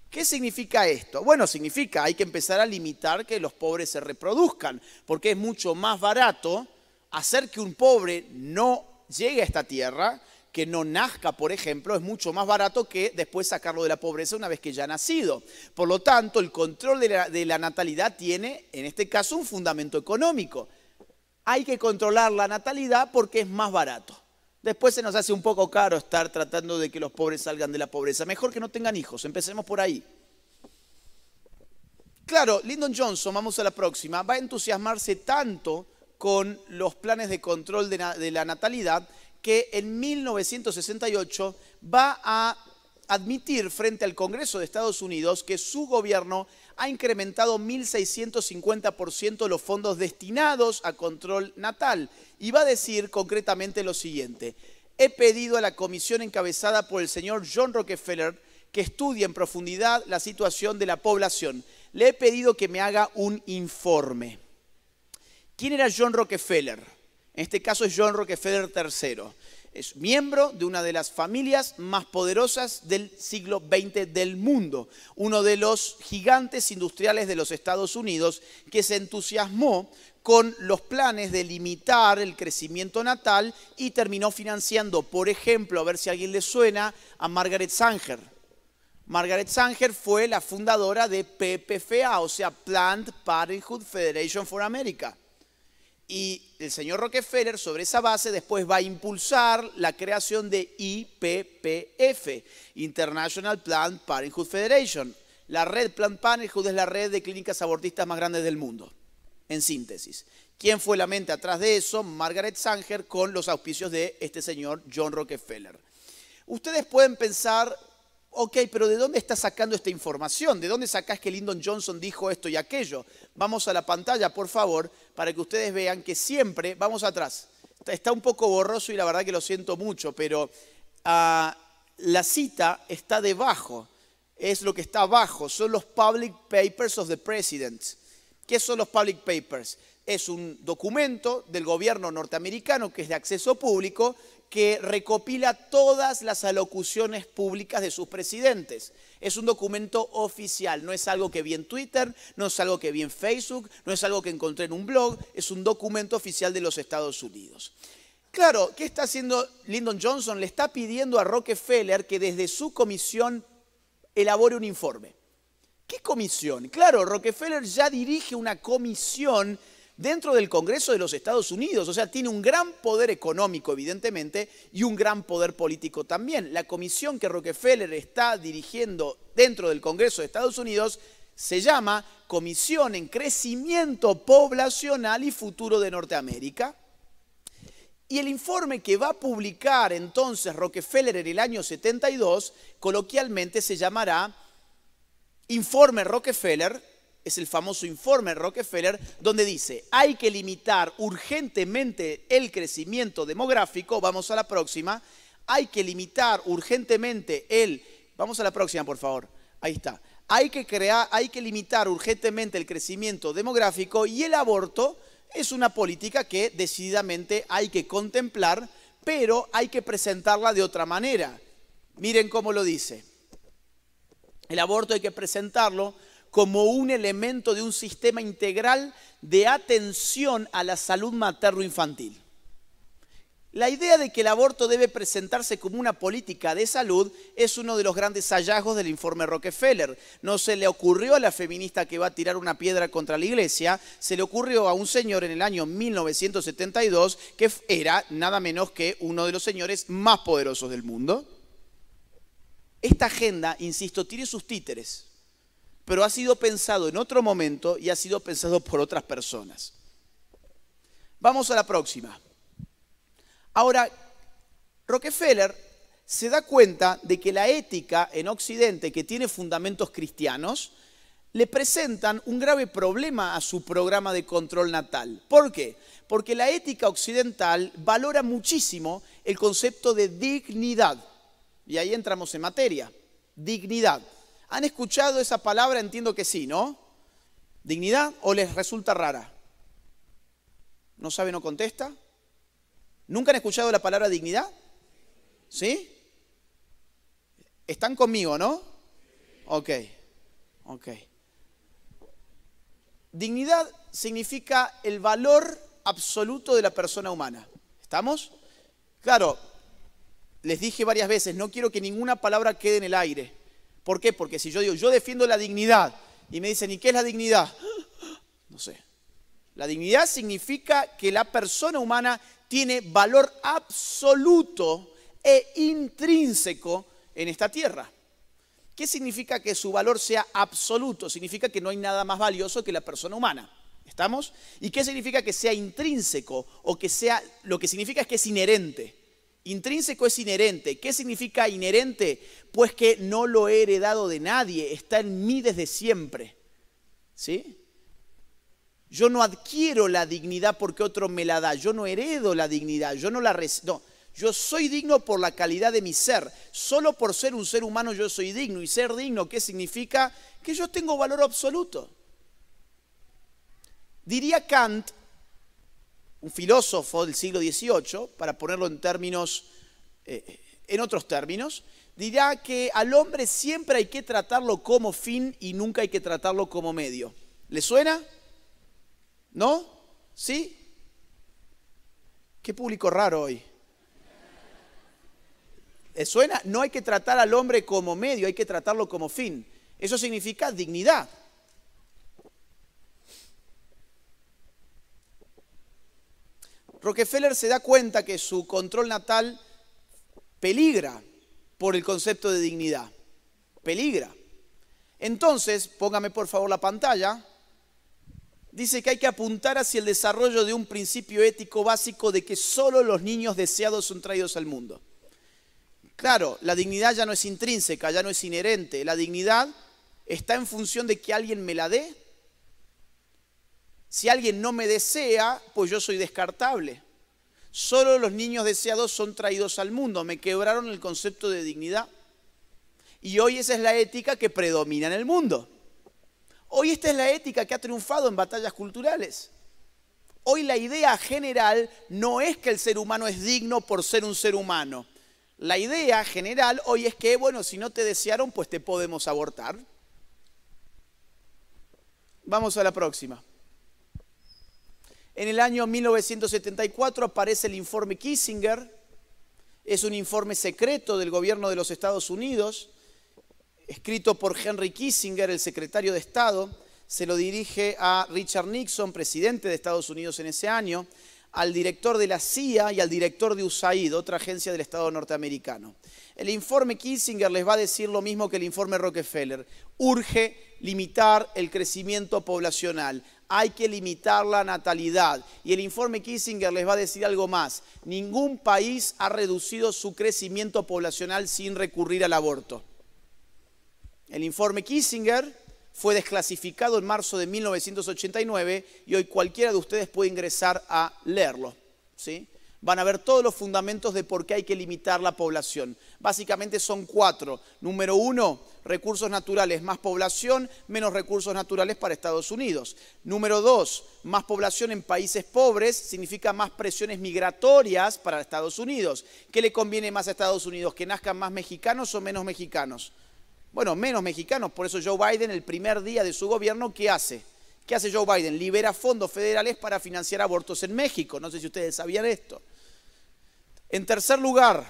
¿Qué significa esto? Bueno, significa hay que empezar a limitar que los pobres se reproduzcan, porque es mucho más barato hacer que un pobre no llegue a esta tierra, que no nazca, por ejemplo, es mucho más barato que después sacarlo de la pobreza una vez que ya ha nacido. Por lo tanto, el control de la natalidad tiene, en este caso, un fundamento económico. Hay que controlar la natalidad porque es más barato. Después se nos hace un poco caro estar tratando de que los pobres salgan de la pobreza. Mejor que no tengan hijos, empecemos por ahí. Claro, Lyndon Johnson, vamos a la próxima, va a entusiasmarse tanto con los planes de control de la natalidad, que en 1968 va a admitir frente al Congreso de Estados Unidos que su gobierno ha incrementado 1.650% los fondos destinados a control natal. Y va a decir concretamente lo siguiente: he pedido a la comisión encabezada por el señor John Rockefeller que estudie en profundidad la situación de la población. Le he pedido que me haga un informe. ¿Quién era John Rockefeller? En este caso es John Rockefeller III. Es miembro de una de las familias más poderosas del siglo XX del mundo, uno de los gigantes industriales de los Estados Unidos que se entusiasmó con los planes de limitar el crecimiento natal y terminó financiando, por ejemplo, a ver si a alguien le suena, a Margaret Sanger. Margaret Sanger fue la fundadora de PPFA, o sea, Planned Parenthood Federation for America. Y el señor Rockefeller, sobre esa base, después va a impulsar la creación de IPPF, International Planned Parenthood Federation. La red Planned Parenthood es la red de clínicas abortistas más grandes del mundo, en síntesis. ¿Quién fue la mente atrás de eso? Margaret Sanger, con los auspicios de este señor John Rockefeller. Ustedes pueden pensar, ok, pero ¿de dónde está sacando esta información? ¿De dónde sacás que Lyndon Johnson dijo esto y aquello? Vamos a la pantalla, por favor, para que ustedes vean que siempre, vamos atrás, está un poco borroso y la verdad que lo siento mucho, pero la cita está debajo, es lo que está abajo, son los Public Papers of the President. ¿Qué son los Public Papers? Es un documento del gobierno norteamericano que es de acceso público, que recopila todas las alocuciones públicas de sus presidentes. Es un documento oficial, no es algo que vi en Twitter, no es algo que vi en Facebook, no es algo que encontré en un blog, es un documento oficial de los Estados Unidos. Claro, ¿qué está haciendo Lyndon Johnson? Le está pidiendo a Rockefeller que desde su comisión elabore un informe. ¿Qué comisión? Claro, Rockefeller ya dirige una comisión dentro del Congreso de los Estados Unidos, o sea, tiene un gran poder económico, evidentemente, y un gran poder político también. La comisión que Rockefeller está dirigiendo dentro del Congreso de Estados Unidos se llama Comisión en Crecimiento Poblacional y Futuro de Norteamérica. Y el informe que va a publicar entonces Rockefeller en el año 72, coloquialmente se llamará Informe Rockefeller. Es el famoso informe Rockefeller, donde dice, hay que limitar urgentemente el crecimiento demográfico, vamos a la próxima, hay que limitar urgentemente vamos a la próxima por favor, ahí está, hay que limitar urgentemente el crecimiento demográfico y el aborto es una política que decididamente hay que contemplar, pero hay que presentarla de otra manera. Miren cómo lo dice, el aborto hay que presentarlo como un elemento de un sistema integral de atención a la salud materno-infantil. La idea de que el aborto debe presentarse como una política de salud es uno de los grandes hallazgos del informe Rockefeller. No se le ocurrió a la feminista que va a tirar una piedra contra la iglesia, se le ocurrió a un señor en el año 1972 que era nada menos que uno de los señores más poderosos del mundo. Esta agenda, insisto, tiene sus títeres, pero ha sido pensado en otro momento y ha sido pensado por otras personas. Vamos a la próxima. Ahora, Rockefeller se da cuenta de que la ética en Occidente, que tiene fundamentos cristianos, le presentan un grave problema a su programa de control natal. ¿Por qué? Porque la ética occidental valora muchísimo el concepto de dignidad. Y ahí entramos en materia. Dignidad. ¿Han escuchado esa palabra? Entiendo que sí, ¿no? ¿Dignidad o les resulta rara? ¿No sabe, no contesta? ¿Nunca han escuchado la palabra dignidad? ¿Sí? ¿Están conmigo, no? Ok. Dignidad significa el valor absoluto de la persona humana. ¿Estamos? Claro, les dije varias veces, no quiero que ninguna palabra quede en el aire. ¿Por qué? Porque si yo digo, yo defiendo la dignidad, y me dicen, ¿y qué es la dignidad? No sé. La dignidad significa que la persona humana tiene valor absoluto e intrínseco en esta tierra. ¿Qué significa que su valor sea absoluto? Significa que no hay nada más valioso que la persona humana. ¿Estamos? ¿Y qué significa que sea intrínseco? O que sea, lo que significa es que es inherente. Intrínseco es inherente. ¿Qué significa inherente? Pues que no lo he heredado de nadie, está en mí desde siempre. ¿Sí? Yo no adquiero la dignidad porque otro me la da, yo no heredo la dignidad, yo no la recibo. No. Yo soy digno por la calidad de mi ser. Solo por ser un ser humano yo soy digno. Y ser digno, ¿qué significa? Que yo tengo valor absoluto. Diría Kant, un filósofo del siglo XVIII, para ponerlo en términos, en otros términos, dirá que al hombre siempre hay que tratarlo como fin y nunca hay que tratarlo como medio. ¿Le suena? ¿No? ¿Sí? Qué público raro hoy. ¿Le suena? No hay que tratar al hombre como medio, hay que tratarlo como fin. Eso significa dignidad. Rockefeller se da cuenta que su control natal peligra por el concepto de dignidad. Peligra. Entonces, póngame por favor la pantalla, dice que hay que apuntar hacia el desarrollo de un principio ético básico de que solo los niños deseados son traídos al mundo. Claro, la dignidad ya no es intrínseca, ya no es inherente. La dignidad está en función de que alguien me la dé. Si alguien no me desea, pues yo soy descartable. Solo los niños deseados son traídos al mundo. Me quebraron el concepto de dignidad. Y hoy esa es la ética que predomina en el mundo. Hoy esta es la ética que ha triunfado en batallas culturales. Hoy la idea general no es que el ser humano es digno por ser un ser humano. La idea general hoy es que, bueno, si no te desearon, pues te podemos abortar. Vamos a la próxima. En el año 1974 aparece el informe Kissinger. Es un informe secreto del gobierno de los Estados Unidos, escrito por Henry Kissinger, el secretario de Estado. Se lo dirige a Richard Nixon, presidente de Estados Unidos en ese año, al director de la CIA y al director de USAID, otra agencia del Estado norteamericano. El informe Kissinger les va a decir lo mismo que el informe Rockefeller. Urge limitar el crecimiento poblacional. Hay que limitar la natalidad. Y el informe Kissinger les va a decir algo más. Ningún país ha reducido su crecimiento poblacional sin recurrir al aborto. El informe Kissinger fue desclasificado en marzo de 1989 y hoy cualquiera de ustedes puede ingresar a leerlo, ¿sí? Van a ver todos los fundamentos de por qué hay que limitar la población. Básicamente son 4. Número 1, recursos naturales, más población, menos recursos naturales para Estados Unidos. Número 2, más población en países pobres significa más presiones migratorias para Estados Unidos. ¿Qué le conviene más a Estados Unidos? ¿Que nazcan más mexicanos o menos mexicanos? Bueno, menos mexicanos, por eso Joe Biden, el primer día de su gobierno, ¿qué hace? ¿Qué hace Joe Biden? Libera fondos federales para financiar abortos en México. No sé si ustedes sabían esto. En tercer lugar,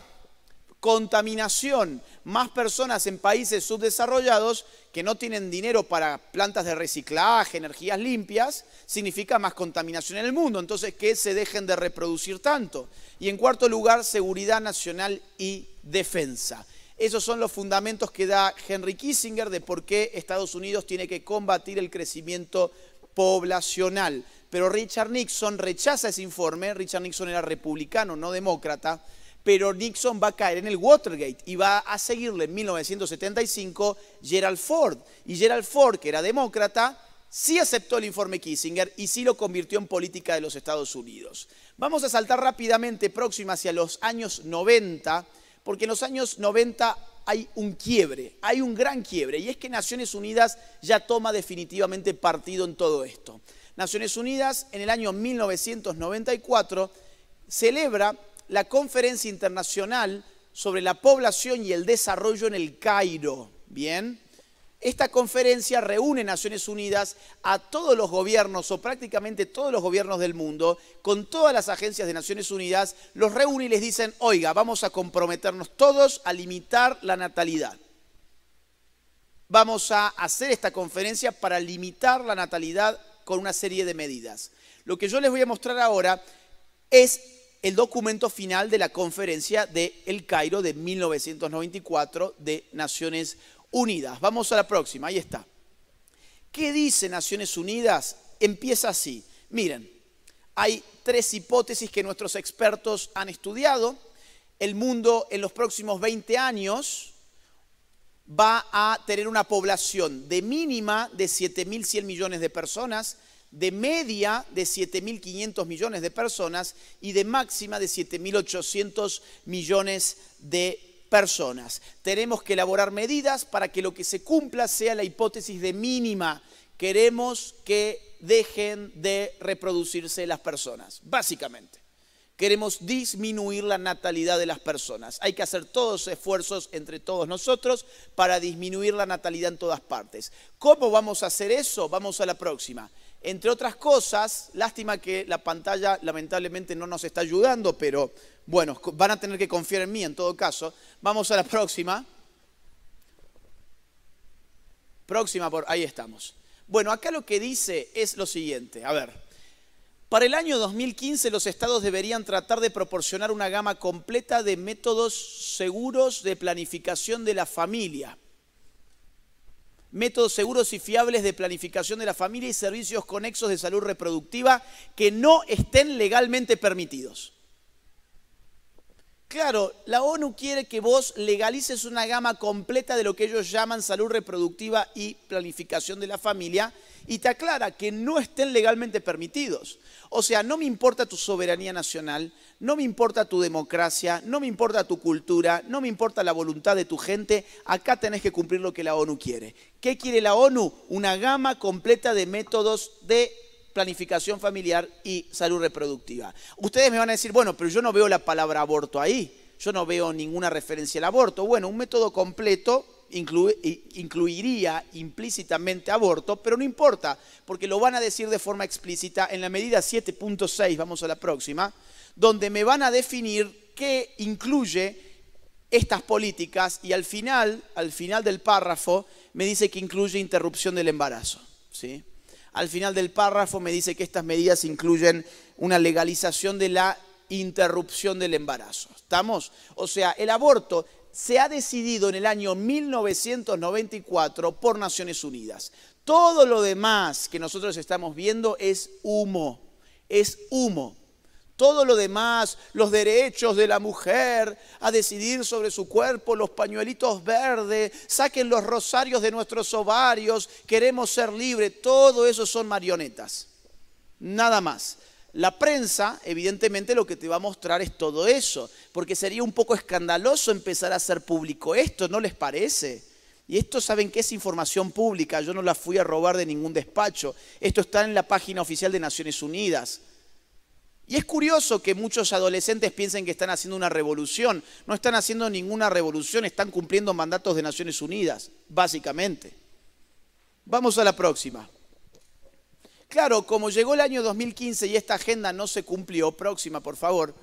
contaminación. Más personas en países subdesarrollados que no tienen dinero para plantas de reciclaje, energías limpias, significa más contaminación en el mundo. Entonces, que se dejen de reproducir tanto. Y en cuarto lugar, seguridad nacional y defensa. Esos son los fundamentos que da Henry Kissinger de por qué Estados Unidos tiene que combatir el crecimiento poblacional. Pero Richard Nixon rechaza ese informe. Richard Nixon era republicano, no demócrata, pero Nixon va a caer en el Watergate y va a seguirle en 1975 Gerald Ford. Y Gerald Ford, que era demócrata, sí aceptó el informe Kissinger y sí lo convirtió en política de los Estados Unidos. Vamos a saltar rápidamente próximo hacia los años 90, porque en los años 90 hay un quiebre, hay un gran quiebre, y es que Naciones Unidas ya toma definitivamente partido en todo esto. Naciones Unidas en el año 1994 celebra la Conferencia Internacional sobre la Población y el Desarrollo en el Cairo. Bien, esta conferencia reúne Naciones Unidas a todos los gobiernos o prácticamente todos los gobiernos del mundo, con todas las agencias de Naciones Unidas, los reúne y les dicen, oiga, vamos a comprometernos todos a limitar la natalidad. Vamos a hacer esta conferencia para limitar la natalidad con una serie de medidas. Lo que yo les voy a mostrar ahora es el documento final de la conferencia de El Cairo de 1994 de Naciones Unidas. Vamos a la próxima, ahí está. ¿Qué dice Naciones Unidas empieza así. Miren, hay 3 hipótesis que nuestros expertos han estudiado. El mundo en los próximos 20 años va a tener una población de mínima de 7.100 millones de personas, de media de 7.500 millones de personas y de máxima de 7.800 millones de personas. Tenemos que elaborar medidas para que lo que se cumpla sea la hipótesis de mínima. Queremos que dejen de reproducirse las personas, básicamente. Queremos disminuir la natalidad de las personas. Hay que hacer todos esfuerzos entre todos nosotros para disminuir la natalidad en todas partes. ¿Cómo vamos a hacer eso? Vamos a la próxima. Entre otras cosas, lástima que la pantalla lamentablemente no nos está ayudando, pero bueno, van a tener que confiar en mí en todo caso. Vamos a la próxima. Ahí estamos. Bueno, acá lo que dice es lo siguiente, a ver. Para el año 2015 los estados deberían tratar de proporcionar una gama completa de métodos seguros de planificación de la familia. Métodos seguros y fiables de planificación de la familia y servicios conexos de salud reproductiva que no estén legalmente permitidos. Claro, la ONU quiere que vos legalices una gama completa de lo que ellos llaman salud reproductiva y planificación de la familia y te aclara que no estén legalmente permitidos. O sea, no me importa tu soberanía nacional, no me importa tu democracia, no me importa tu cultura, no me importa la voluntad de tu gente, acá tenés que cumplir lo que la ONU quiere. ¿Qué quiere la ONU? Una gama completa de métodos de planificación familiar y salud reproductiva. Ustedes me van a decir, bueno, pero yo no veo la palabra aborto ahí, yo no veo ninguna referencia al aborto. Bueno, un método completo incluiría implícitamente aborto, pero no importa, porque lo van a decir de forma explícita en la medida 7.6, vamos a la próxima, donde me van a definir qué incluye estas políticas y al final del párrafo me dice que incluye interrupción del embarazo, ¿sí? Al final del párrafo me dice que estas medidas incluyen una legalización de la interrupción del embarazo. ¿Estamos? O sea, el aborto se ha decidido en el año 1994 por Naciones Unidas. Todo lo demás que nosotros estamos viendo es humo, es humo. Todo lo demás, los derechos de la mujer a decidir sobre su cuerpo, los pañuelitos verdes, saquen los rosarios de nuestros ovarios, queremos ser libres, todo eso son marionetas. Nada más. La prensa, evidentemente, lo que te va a mostrar es todo eso, porque sería un poco escandaloso empezar a hacer público esto, ¿no les parece? Y esto, ¿saben qué? Es información pública, yo no la fui a robar de ningún despacho. Esto está en la página oficial de Naciones Unidas. Y es curioso que muchos adolescentes piensen que están haciendo una revolución. No están haciendo ninguna revolución, están cumpliendo mandatos de Naciones Unidas, básicamente. Vamos a la próxima. Claro, como llegó el año 2015 y esta agenda no se cumplió, próxima por favor,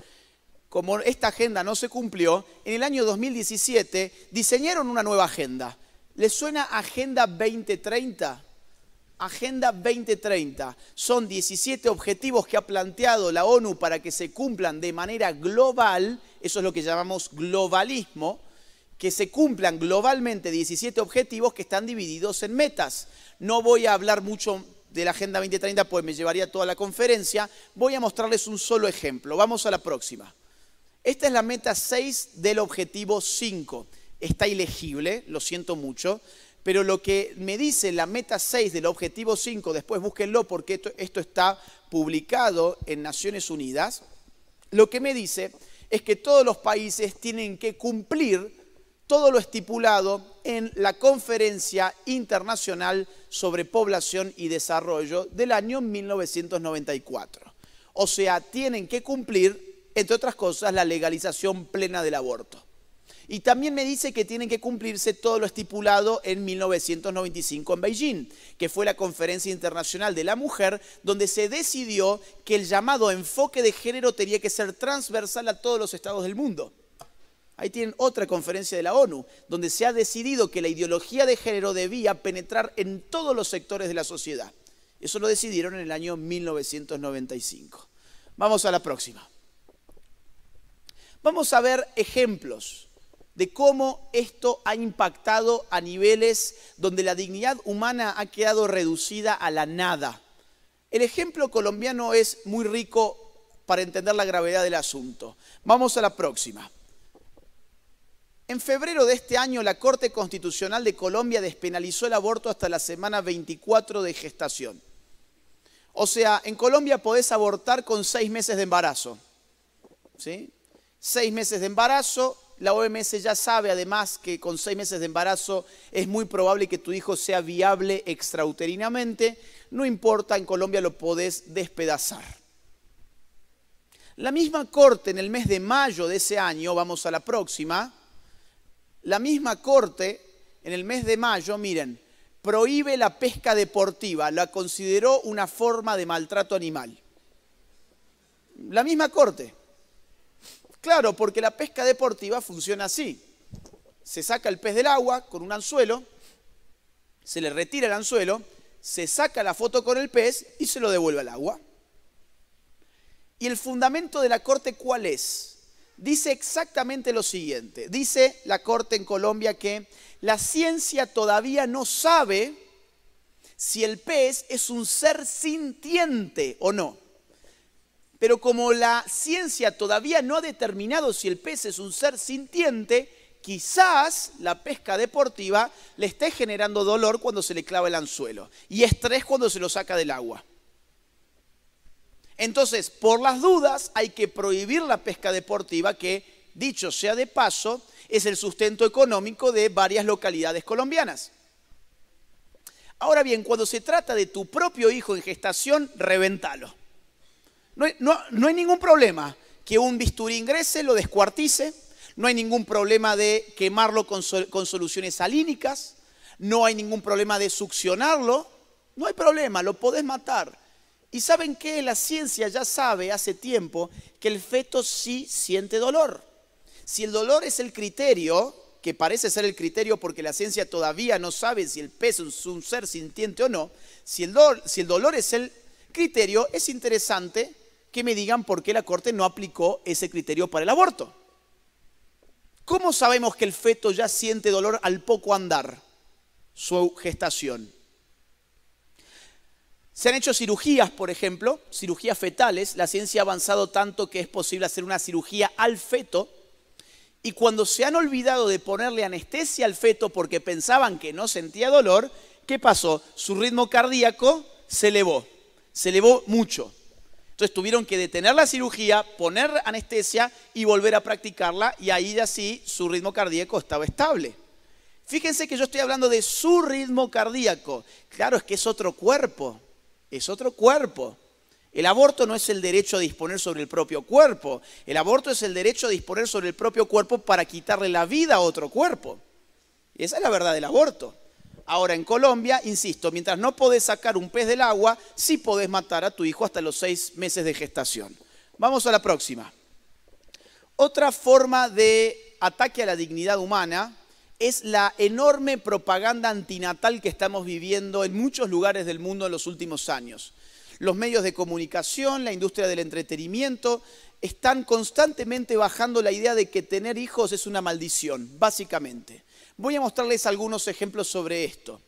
como esta agenda no se cumplió, en el año 2017 diseñaron una nueva agenda. ¿Les suena Agenda 2030? Agenda 2030. Son 17 objetivos que ha planteado la ONU para que se cumplan de manera global, eso es lo que llamamos globalismo, que se cumplan globalmente 17 objetivos que están divididos en metas. No voy a hablar mucho de la Agenda 2030 pues me llevaría toda la conferencia, voy a mostrarles un solo ejemplo. Vamos a la próxima. Esta es la meta 6 del objetivo 5. Está ilegible, lo siento mucho. Pero lo que me dice la meta 6 del objetivo 5, después búsquenlo porque esto está publicado en Naciones Unidas, lo que me dice es que todos los países tienen que cumplir todo lo estipulado en la Conferencia Internacional sobre Población y Desarrollo del año 1994. O sea, tienen que cumplir, entre otras cosas, la legalización plena del aborto. Y también me dice que tienen que cumplirse todo lo estipulado en 1995 en Beijing, que fue la Conferencia Internacional de la Mujer, donde se decidió que el llamado enfoque de género tenía que ser transversal a todos los estados del mundo. Ahí tienen otra conferencia de la ONU, donde se ha decidido que la ideología de género debía penetrar en todos los sectores de la sociedad. Eso lo decidieron en el año 1995. Vamos a la próxima. Vamos a ver ejemplos de cómo esto ha impactado a niveles donde la dignidad humana ha quedado reducida a la nada. El ejemplo colombiano es muy rico para entender la gravedad del asunto. Vamos a la próxima. En febrero de este año, la Corte Constitucional de Colombia despenalizó el aborto hasta la semana 24 de gestación. O sea, en Colombia podés abortar con 6 meses de embarazo. ¿Sí? 6 meses de embarazo. La OMS ya sabe además que con 6 meses de embarazo es muy probable que tu hijo sea viable extrauterinamente. No importa, en Colombia lo podés despedazar. La misma Corte en el mes de mayo de ese año, vamos a la próxima, la misma Corte en el mes de mayo, miren, prohíbe la pesca deportiva, la consideró una forma de maltrato animal. La misma Corte. Claro, porque la pesca deportiva funciona así. Se saca el pez del agua con un anzuelo, se le retira el anzuelo, se saca la foto con el pez y se lo devuelve al agua. ¿Y el fundamento de la Corte cuál es? Dice exactamente lo siguiente. Dice la Corte en Colombia que la ciencia todavía no sabe si el pez es un ser sintiente o no. Pero como la ciencia todavía no ha determinado si el pez es un ser sintiente, quizás la pesca deportiva le esté generando dolor cuando se le clava el anzuelo y estrés cuando se lo saca del agua. Entonces, por las dudas, hay que prohibir la pesca deportiva que, dicho sea de paso, es el sustento económico de varias localidades colombianas. Ahora bien, cuando se trata de tu propio hijo en gestación, reventalo. No hay ningún problema que un bisturí ingrese, lo descuartice, no hay ningún problema de quemarlo con soluciones salínicas, no hay ningún problema de succionarlo, no hay problema, lo podés matar. ¿Y saben qué? La ciencia ya sabe hace tiempo que el feto sí siente dolor. Si el dolor es el criterio, que parece ser el criterio porque la ciencia todavía no sabe si el pez es un ser sintiente o no, si el dolor es el criterio, es interesante que me digan por qué la Corte no aplicó ese criterio para el aborto. ¿Cómo sabemos que el feto ya siente dolor al poco andar su gestación? Se han hecho cirugías, por ejemplo, cirugías fetales. La ciencia ha avanzado tanto que es posible hacer una cirugía al feto. Y cuando se han olvidado de ponerle anestesia al feto porque pensaban que no sentía dolor, ¿qué pasó? Su ritmo cardíaco se elevó mucho. Entonces tuvieron que detener la cirugía, poner anestesia y volver a practicarla, y ahí ya sí su ritmo cardíaco estaba estable. Fíjense que yo estoy hablando de su ritmo cardíaco. Claro, es que es otro cuerpo. Es otro cuerpo. El aborto no es el derecho a disponer sobre el propio cuerpo. El aborto es el derecho a disponer sobre el propio cuerpo para quitarle la vida a otro cuerpo. Y esa es la verdad del aborto. Ahora, en Colombia, insisto, mientras no podés sacar un pez del agua, sí podés matar a tu hijo hasta los 6 meses de gestación. Vamos a la próxima. Otra forma de ataque a la dignidad humana es la enorme propaganda antinatal que estamos viviendo en muchos lugares del mundo en los últimos años. Los medios de comunicación, la industria del entretenimiento, están constantemente bajando la idea de que tener hijos es una maldición, básicamente. Voy a mostrarles algunos ejemplos sobre esto.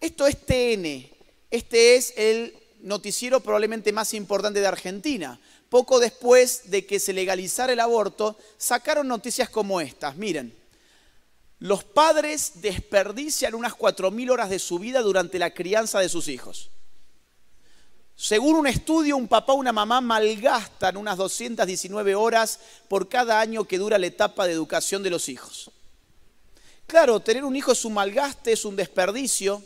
Esto es TN. Este es el noticiero probablemente más importante de Argentina. Poco después de que se legalizara el aborto, sacaron noticias como estas. Miren. Los padres desperdician unas 4.000 horas de su vida durante la crianza de sus hijos. Según un estudio, un papá o una mamá malgastan unas 219 horas por cada año que dura la etapa de educación de los hijos. Claro, tener un hijo es un malgaste, es un desperdicio.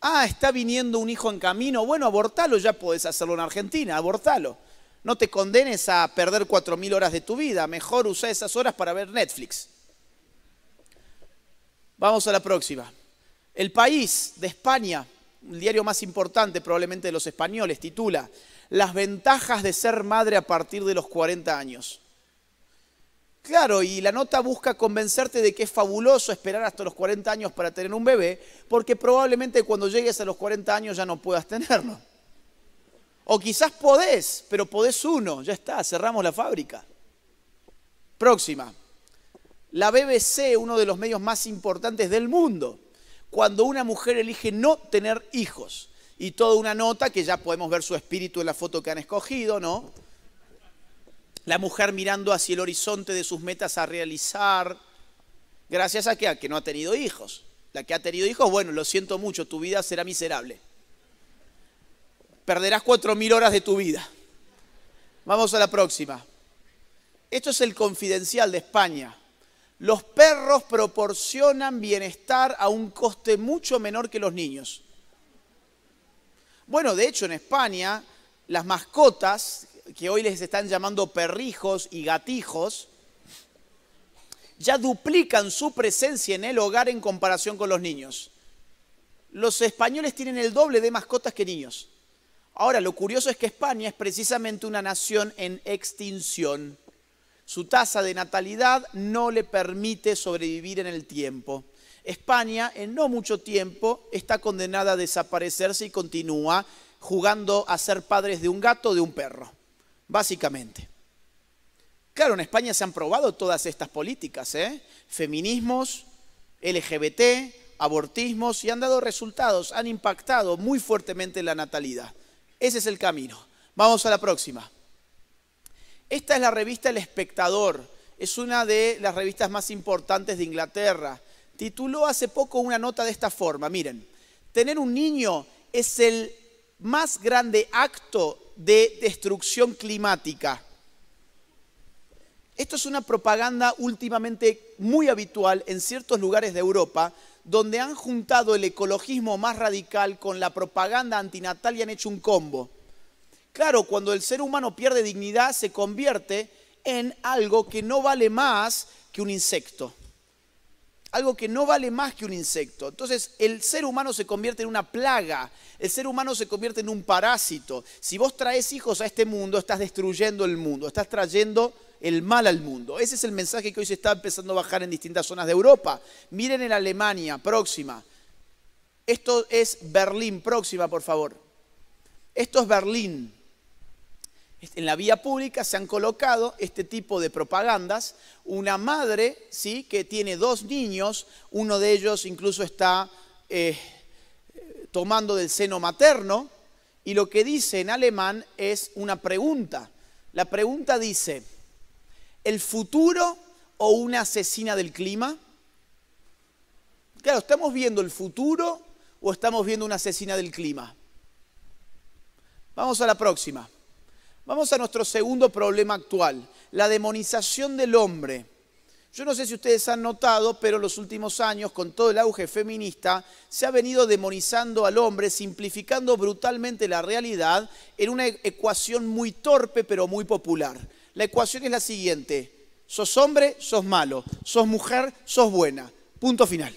Ah, está viniendo un hijo en camino. Bueno, abortalo, ya podés hacerlo en Argentina, abortalo. No te condenes a perder 4.000 horas de tu vida, mejor usa esas horas para ver Netflix. Vamos a la próxima. El País de España, el diario más importante probablemente de los españoles, titula "Las ventajas de ser madre a partir de los 40 años". Claro, y la nota busca convencerte de que es fabuloso esperar hasta los 40 años para tener un bebé, porque probablemente cuando llegues a los 40 años ya no puedas tenerlo. O quizás podés, pero podés uno, ya está, cerramos la fábrica. Próxima. La BBC, uno de los medios más importantes del mundo, cuando una mujer elige no tener hijos y toda una nota que ya podemos ver su espíritu en la foto que han escogido, ¿no? La mujer mirando hacia el horizonte de sus metas a realizar, gracias a que no ha tenido hijos. La que ha tenido hijos, bueno, lo siento mucho, tu vida será miserable. Perderás 4.000 horas de tu vida. Vamos a la próxima. Esto es el Confidencial de España. Los perros proporcionan bienestar a un coste mucho menor que los niños. Bueno, de hecho, en España, las mascotas, que hoy les están llamando perrijos y gatijos, ya duplican su presencia en el hogar en comparación con los niños. Los españoles tienen el doble de mascotas que niños. Ahora, lo curioso es que España es precisamente una nación en extinción. Su tasa de natalidad no le permite sobrevivir en el tiempo. España, en no mucho tiempo, está condenada a desaparecerse y continúa jugando a ser padres de un gato o de un perro, básicamente. Claro, en España se han probado todas estas políticas, feminismos, LGBT, abortismos, y han dado resultados, han impactado muy fuertemente en la natalidad. Ese es el camino. Vamos a la próxima. Esta es la revista El Espectador, es una de las revistas más importantes de Inglaterra. Tituló hace poco una nota de esta forma, miren, tener un niño es el más grande acto de destrucción climática. Esto es una propaganda últimamente muy habitual en ciertos lugares de Europa, donde han juntado el ecologismo más radical con la propaganda antinatal y han hecho un combo. Claro, cuando el ser humano pierde dignidad, se convierte en algo que no vale más que un insecto. Algo que no vale más que un insecto. Entonces, el ser humano se convierte en una plaga. El ser humano se convierte en un parásito. Si vos traes hijos a este mundo, estás destruyendo el mundo. Estás trayendo el mal al mundo. Ese es el mensaje que hoy se está empezando a bajar en distintas zonas de Europa. Miren en Alemania, próxima. Esto es Berlín, próxima, por favor. Esto es Berlín. En la vía pública se han colocado este tipo de propagandas. Una madre, ¿sí?, que tiene 2 niños, uno de ellos incluso está tomando del seno materno, y lo que dice en alemán es una pregunta. La pregunta dice, ¿el futuro o una asesina del clima? Claro, ¿estamos viendo el futuro o estamos viendo una asesina del clima? Vamos a la próxima. Vamos a nuestro segundo problema actual, la demonización del hombre. Yo no sé si ustedes han notado, pero en los últimos años, con todo el auge feminista, se ha venido demonizando al hombre, simplificando brutalmente la realidad en una ecuación muy torpe, pero muy popular. La ecuación es la siguiente: sos hombre, sos malo; sos mujer, sos buena. Punto final.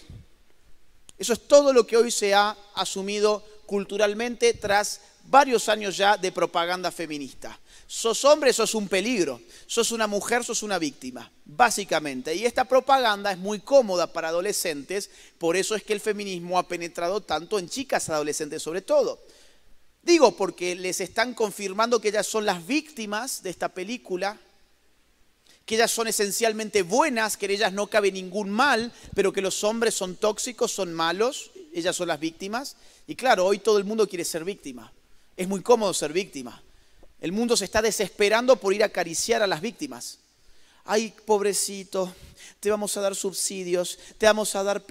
Eso es todo lo que hoy se ha asumido culturalmente tras varios años ya de propaganda feminista. Sos hombre, sos un peligro; sos una mujer, sos una víctima, básicamente. Y esta propaganda es muy cómoda para adolescentes, por eso es que el feminismo ha penetrado tanto en chicas adolescentes sobre todo. Digo, porque les están confirmando que ellas son las víctimas de esta película, que ellas son esencialmente buenas, que en ellas no cabe ningún mal, pero que los hombres son tóxicos, son malos, ellas son las víctimas. Y claro, hoy todo el mundo quiere ser víctima. Es muy cómodo ser víctima. El mundo se está desesperando por ir a acariciar a las víctimas. Ay, pobrecito, te vamos a dar subsidios, te vamos a dar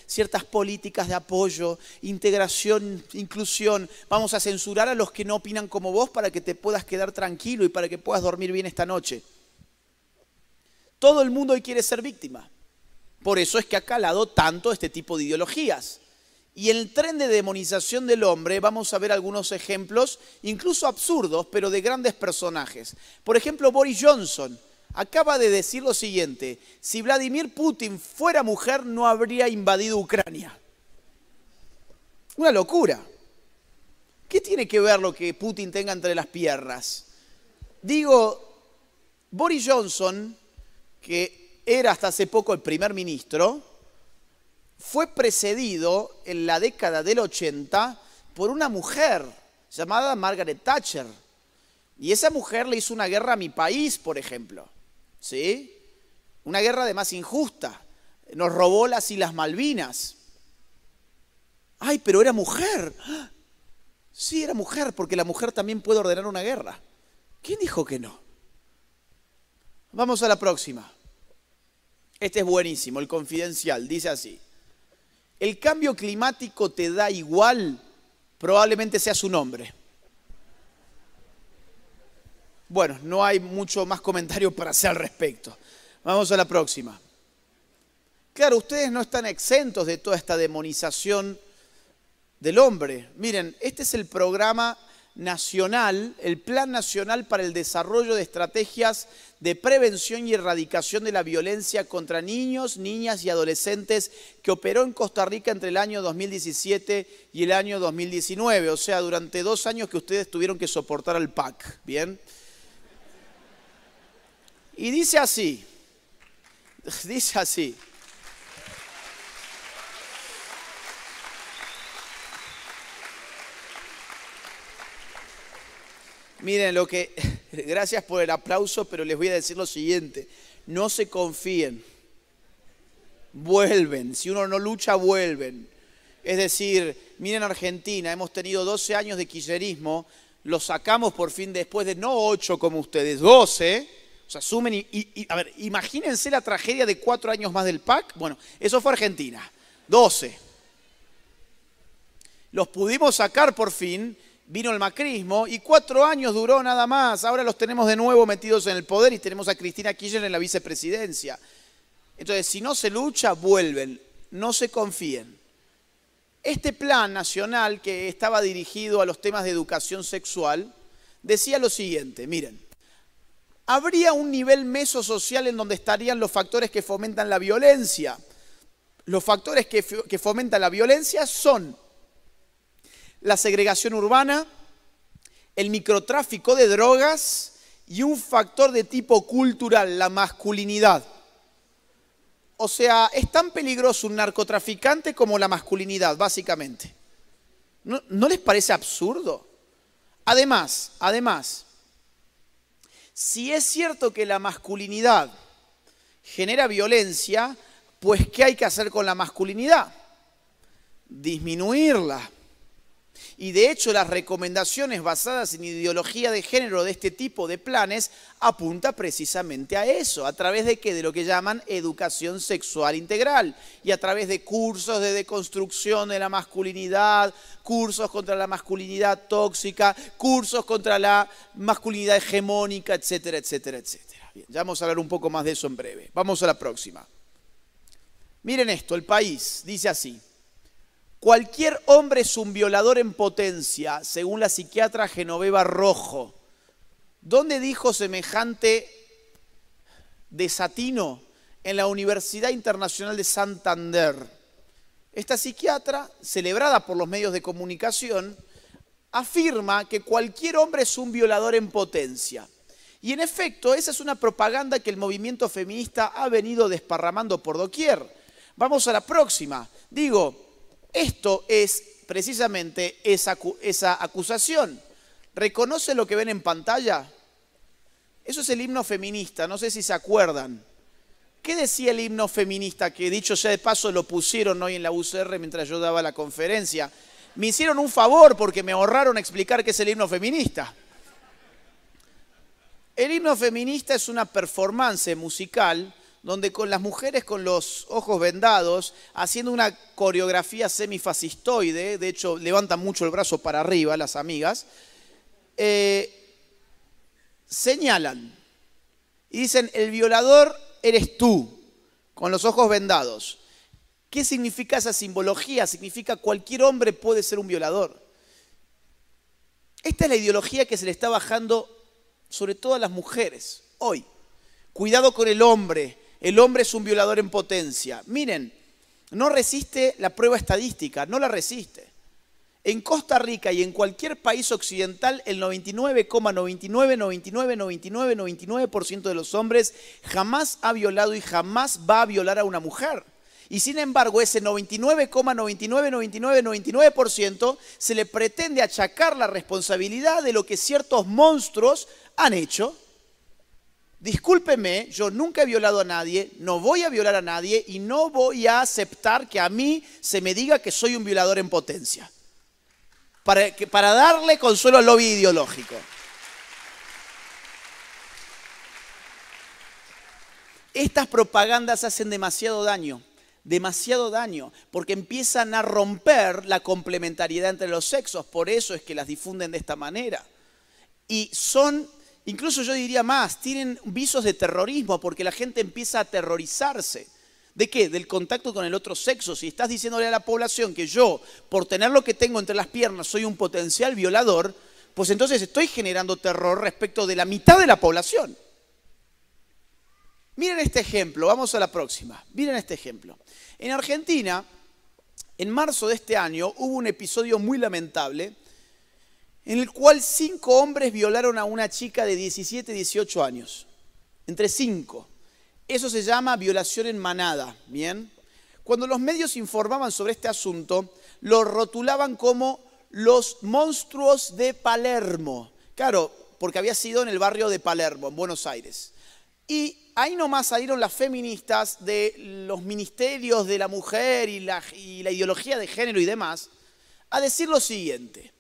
ciertas políticas de apoyo, integración, inclusión. Vamos a censurar a los que no opinan como vos para que te puedas quedar tranquilo y para que puedas dormir bien esta noche. Todo el mundo hoy quiere ser víctima. Por eso es que ha calado tanto este tipo de ideologías. Y en el tren de demonización del hombre vamos a ver algunos ejemplos, incluso absurdos, pero de grandes personajes. Por ejemplo, Boris Johnson acaba de decir lo siguiente: si Vladimir Putin fuera mujer, no habría invadido Ucrania. Una locura. ¿Qué tiene que ver lo que Putin tenga entre las piernas? Digo, Boris Johnson, que era hasta hace poco el primer ministro, fue precedido en la década del 80 por una mujer llamada Margaret Thatcher. Y esa mujer le hizo una guerra a mi país, por ejemplo. ¿Sí? Una guerra además injusta. Nos robó las Islas Malvinas. ¡Ay, pero era mujer! Sí, era mujer, porque la mujer también puede ordenar una guerra. ¿Quién dijo que no? Vamos a la próxima. Este es buenísimo, el confidencial, dice así. ¿El cambio climático te da igual? Probablemente sea su nombre. Bueno, no hay mucho más comentario para hacer al respecto. Vamos a la próxima. Claro, ustedes no están exentos de toda esta demonización del hombre. Miren, este es el programa nacional, el Plan Nacional para el Desarrollo de Estrategias de Prevención y Erradicación de la Violencia contra Niños, Niñas y Adolescentes que operó en Costa Rica entre el año 2017 y el año 2019, o sea, durante 2 años que ustedes tuvieron que soportar al PAC, ¿bien? Y dice así. Miren, gracias por el aplauso, pero les voy a decir lo siguiente. No se confíen. Vuelven. Si uno no lucha, vuelven. Es decir, miren Argentina, hemos tenido 12 años de kirchnerismo, lo sacamos por fin después de no 8 como ustedes, 12. O sea, sumen a ver, imagínense la tragedia de 4 años más del PAC. Bueno, eso fue Argentina. 12. Los pudimos sacar por fin. Vino el macrismo y 4 años duró nada más. Ahora los tenemos de nuevo metidos en el poder y tenemos a Cristina Kirchner en la vicepresidencia. Entonces, si no se lucha, vuelven. No se confíen. Este plan nacional que estaba dirigido a los temas de educación sexual decía lo siguiente, miren. Habría un nivel mesosocial en donde estarían los factores que fomentan la violencia. Los factores que fomentan la violencia son la segregación urbana, el microtráfico de drogas y un factor de tipo cultural, la masculinidad. O sea, es tan peligroso un narcotraficante como la masculinidad, básicamente. ¿No les parece absurdo? Además, si es cierto que la masculinidad genera violencia, pues ¿qué hay que hacer con la masculinidad? Disminuirla. Y de hecho las recomendaciones basadas en ideología de género de este tipo de planes apunta precisamente a eso, a través de ¿qué? De lo que llaman educación sexual integral y a través de cursos de deconstrucción de la masculinidad, cursos contra la masculinidad tóxica, cursos contra la masculinidad hegemónica, etcétera, etcétera, etcétera. Bien, ya vamos a hablar un poco más de eso en breve. Vamos a la próxima. Miren esto, El País dice así. Cualquier hombre es un violador en potencia, según la psiquiatra Genoveva Rojo. ¿Dónde dijo semejante desatino? En la Universidad Internacional de Santander. Esta psiquiatra, celebrada por los medios de comunicación, afirma que cualquier hombre es un violador en potencia. Y en efecto, esa es una propaganda que el movimiento feminista ha venido desparramando por doquier. Vamos a la próxima. Esto es precisamente esa acusación. ¿Reconoce lo que ven en pantalla? Eso es el himno feminista, no sé si se acuerdan. ¿Qué decía el himno feminista? Que dicho sea de paso lo pusieron hoy en la UCR mientras yo daba la conferencia. Me hicieron un favor porque me ahorraron explicar qué es el himno feminista. El himno feminista es una performance musical donde con las mujeres con los ojos vendados, haciendo una coreografía semifascistoide, de hecho levantan mucho el brazo para arriba las amigas, señalan y dicen, el violador eres tú, con los ojos vendados. ¿Qué significa esa simbología? Significa cualquier hombre puede ser un violador. Esta es la ideología que se le está bajando sobre todo a las mujeres hoy. Cuidado con el hombre es un violador en potencia. Miren, no resiste la prueba estadística, no la resiste. En Costa Rica y en cualquier país occidental, el 99,99% de los hombres jamás ha violado y jamás va a violar a una mujer. Y sin embargo, ese 99,9999% se le pretende achacar la responsabilidad de lo que ciertos monstruos han hecho. Discúlpeme, yo nunca he violado a nadie, no voy a violar a nadie y no voy a aceptar que a mí se me diga que soy un violador en potencia. para darle consuelo al lobby ideológico. Estas propagandas hacen demasiado daño, porque empiezan a romper la complementariedad entre los sexos, por eso es que las difunden de esta manera. Y son, incluso yo diría más, tienen visos de terrorismo, porque la gente empieza a aterrorizarse. ¿De qué? Del contacto con el otro sexo. Si estás diciéndole a la población que yo, por tener lo que tengo entre las piernas, soy un potencial violador, pues entonces estoy generando terror respecto de la mitad de la población. Miren este ejemplo, vamos a la próxima. Miren este ejemplo. En Argentina, en marzo de este año, hubo un episodio muy lamentable en el cual 5 hombres violaron a una chica de 17, 18 años. Entre 5. Eso se llama violación en manada, ¿bien? Cuando los medios informaban sobre este asunto, lo rotulaban como los monstruos de Palermo. Claro, porque había sido en el barrio de Palermo, en Buenos Aires. Y ahí nomás salieron las feministas de los ministerios de la mujer y la ideología de género y demás a decir lo siguiente: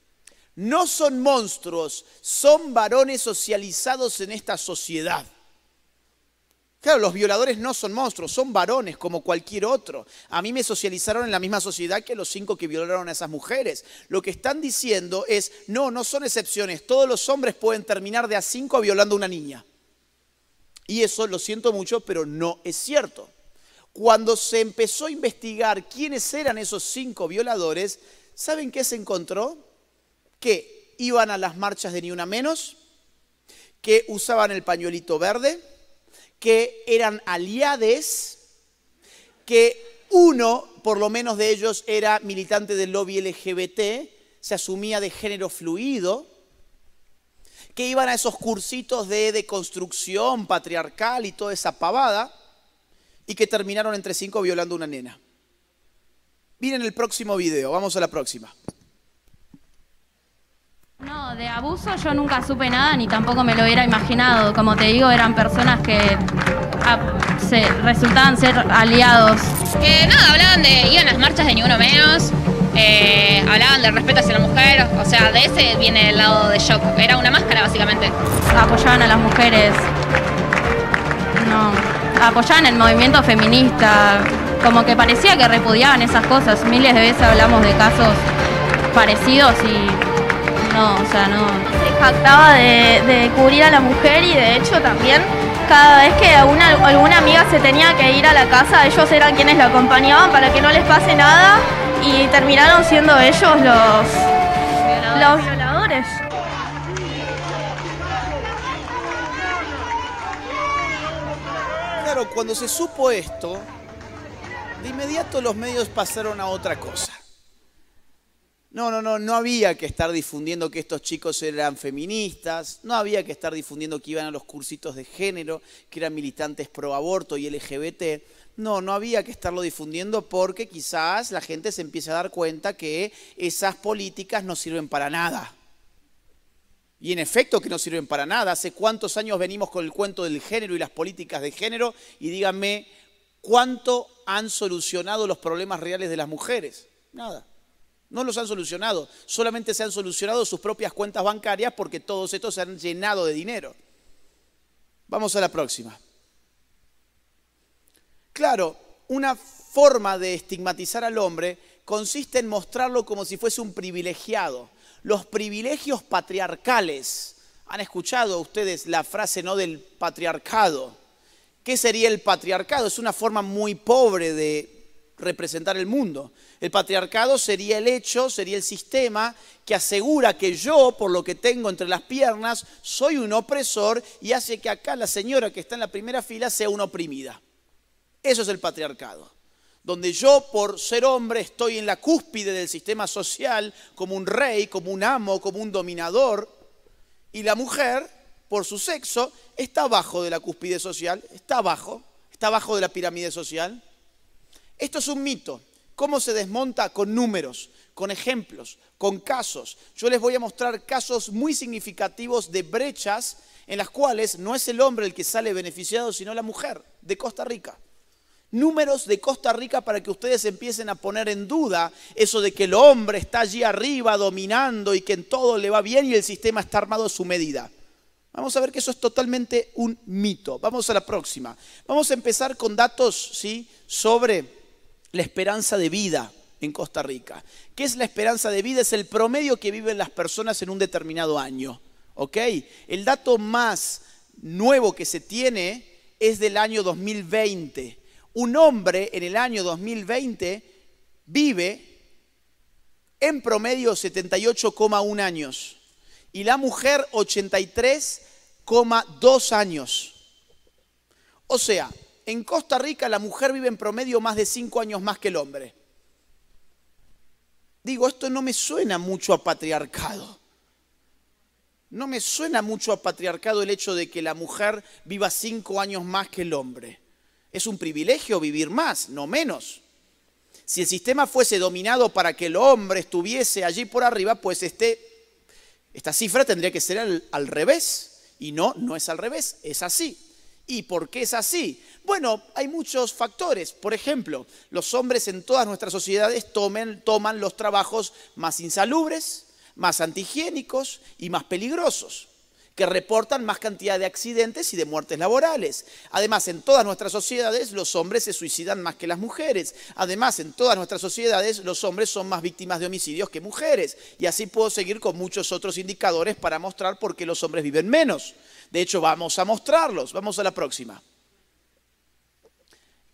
no son monstruos, son varones socializados en esta sociedad. Claro, los violadores no son monstruos, son varones como cualquier otro. A mí me socializaron en la misma sociedad que los 5 que violaron a esas mujeres. Lo que están diciendo es, no son excepciones, todos los hombres pueden terminar de a 5 violando a una niña. Y eso, lo siento mucho, pero no es cierto. Cuando se empezó a investigar quiénes eran esos 5 violadores, ¿saben qué se encontró? Que iban a las marchas de Ni Una Menos, que usaban el pañuelito verde, que eran aliades, que uno, por lo menos de ellos, era militante del lobby LGBT, se asumía de género fluido, que iban a esos cursitos de deconstrucción patriarcal y toda esa pavada, y que terminaron entre 5 violando a una nena. Miren el próximo video, vamos a la próxima. No, de abuso yo nunca supe nada, ni tampoco me lo hubiera imaginado. Como te digo, eran personas que resultaban ser aliados. Nada, iban a las marchas de Ni Uno Menos, hablaban del respeto hacia la mujer, o sea, de ese viene el lado de shock. Era una máscara, básicamente. Apoyaban a las mujeres, no, apoyaban el movimiento feminista, como que parecía que repudiaban esas cosas. Miles de veces hablamos de casos parecidos y no, o sea, no. Se jactaba de cubrir a la mujer y de hecho también cada vez que alguna amiga se tenía que ir a la casa, ellos eran quienes la acompañaban para que no les pase nada y terminaron siendo ellos los violadores. Claro, cuando se supo esto, de inmediato los medios pasaron a otra cosa. No había que estar difundiendo que estos chicos eran feministas, no había que estar difundiendo que iban a los cursitos de género, que eran militantes pro aborto y LGBT. No había que estarlo difundiendo porque quizás la gente se empiece a dar cuenta que esas políticas no sirven para nada. Y en efecto que no sirven para nada. ¿Hace cuántos años venimos con el cuento del género y las políticas de género? Y díganme, ¿cuánto han solucionado los problemas reales de las mujeres? Nada. No los han solucionado, solamente se han solucionado sus propias cuentas bancarias porque todos estos se han llenado de dinero. Vamos a la próxima. Claro, una forma de estigmatizar al hombre consiste en mostrarlo como si fuese un privilegiado. Los privilegios patriarcales. ¿Han escuchado ustedes la frase no del patriarcado? ¿Qué sería el patriarcado? Es una forma muy pobre de representar el mundo. El patriarcado sería el sistema que asegura que yo, por lo que tengo entre las piernas, soy un opresor y hace que acá la señora que está en la primera fila sea una oprimida. Eso es el patriarcado. Donde yo, por ser hombre, estoy en la cúspide del sistema social como un rey, como un amo, como un dominador, y la mujer, por su sexo, está abajo de la cúspide social, está abajo de la pirámide social. Esto es un mito. ¿Cómo se desmonta? Con números, con ejemplos, con casos. Yo les voy a mostrar casos muy significativos de brechas en las cuales no es el hombre el que sale beneficiado, sino la mujer de Costa Rica. Números de Costa Rica para que ustedes empiecen a poner en duda eso de que el hombre está allí arriba dominando y que en todo le va bien y el sistema está armado a su medida. Vamos a ver que eso es totalmente un mito. Vamos a la próxima. Vamos a empezar con datos, ¿sí?, sobre la esperanza de vida en Costa Rica. ¿Qué es la esperanza de vida? Es el promedio que viven las personas en un determinado año. ¿Ok? El dato más nuevo que se tiene es del año 2020. Un hombre en el año 2020 vive en promedio 78,1 años y la mujer 83,2 años. O sea, en Costa Rica la mujer vive en promedio más de 5 años más que el hombre. Digo, esto no me suena mucho a patriarcado. No me suena mucho a patriarcado el hecho de que la mujer viva 5 años más que el hombre. Es un privilegio vivir más, no menos. Si el sistema fuese dominado para que el hombre estuviese allí por arriba, pues esta cifra tendría que ser al revés. Y no es al revés, es así. ¿Y por qué es así? Bueno, hay muchos factores. Por ejemplo, los hombres en todas nuestras sociedades toman los trabajos más insalubres, más antihigiénicos y más peligrosos, que reportan más cantidad de accidentes y de muertes laborales. Además, en todas nuestras sociedades los hombres se suicidan más que las mujeres. Además, en todas nuestras sociedades los hombres son más víctimas de homicidios que mujeres. Y así puedo seguir con muchos otros indicadores para mostrar por qué los hombres viven menos. De hecho, vamos a mostrarlos. Vamos a la próxima.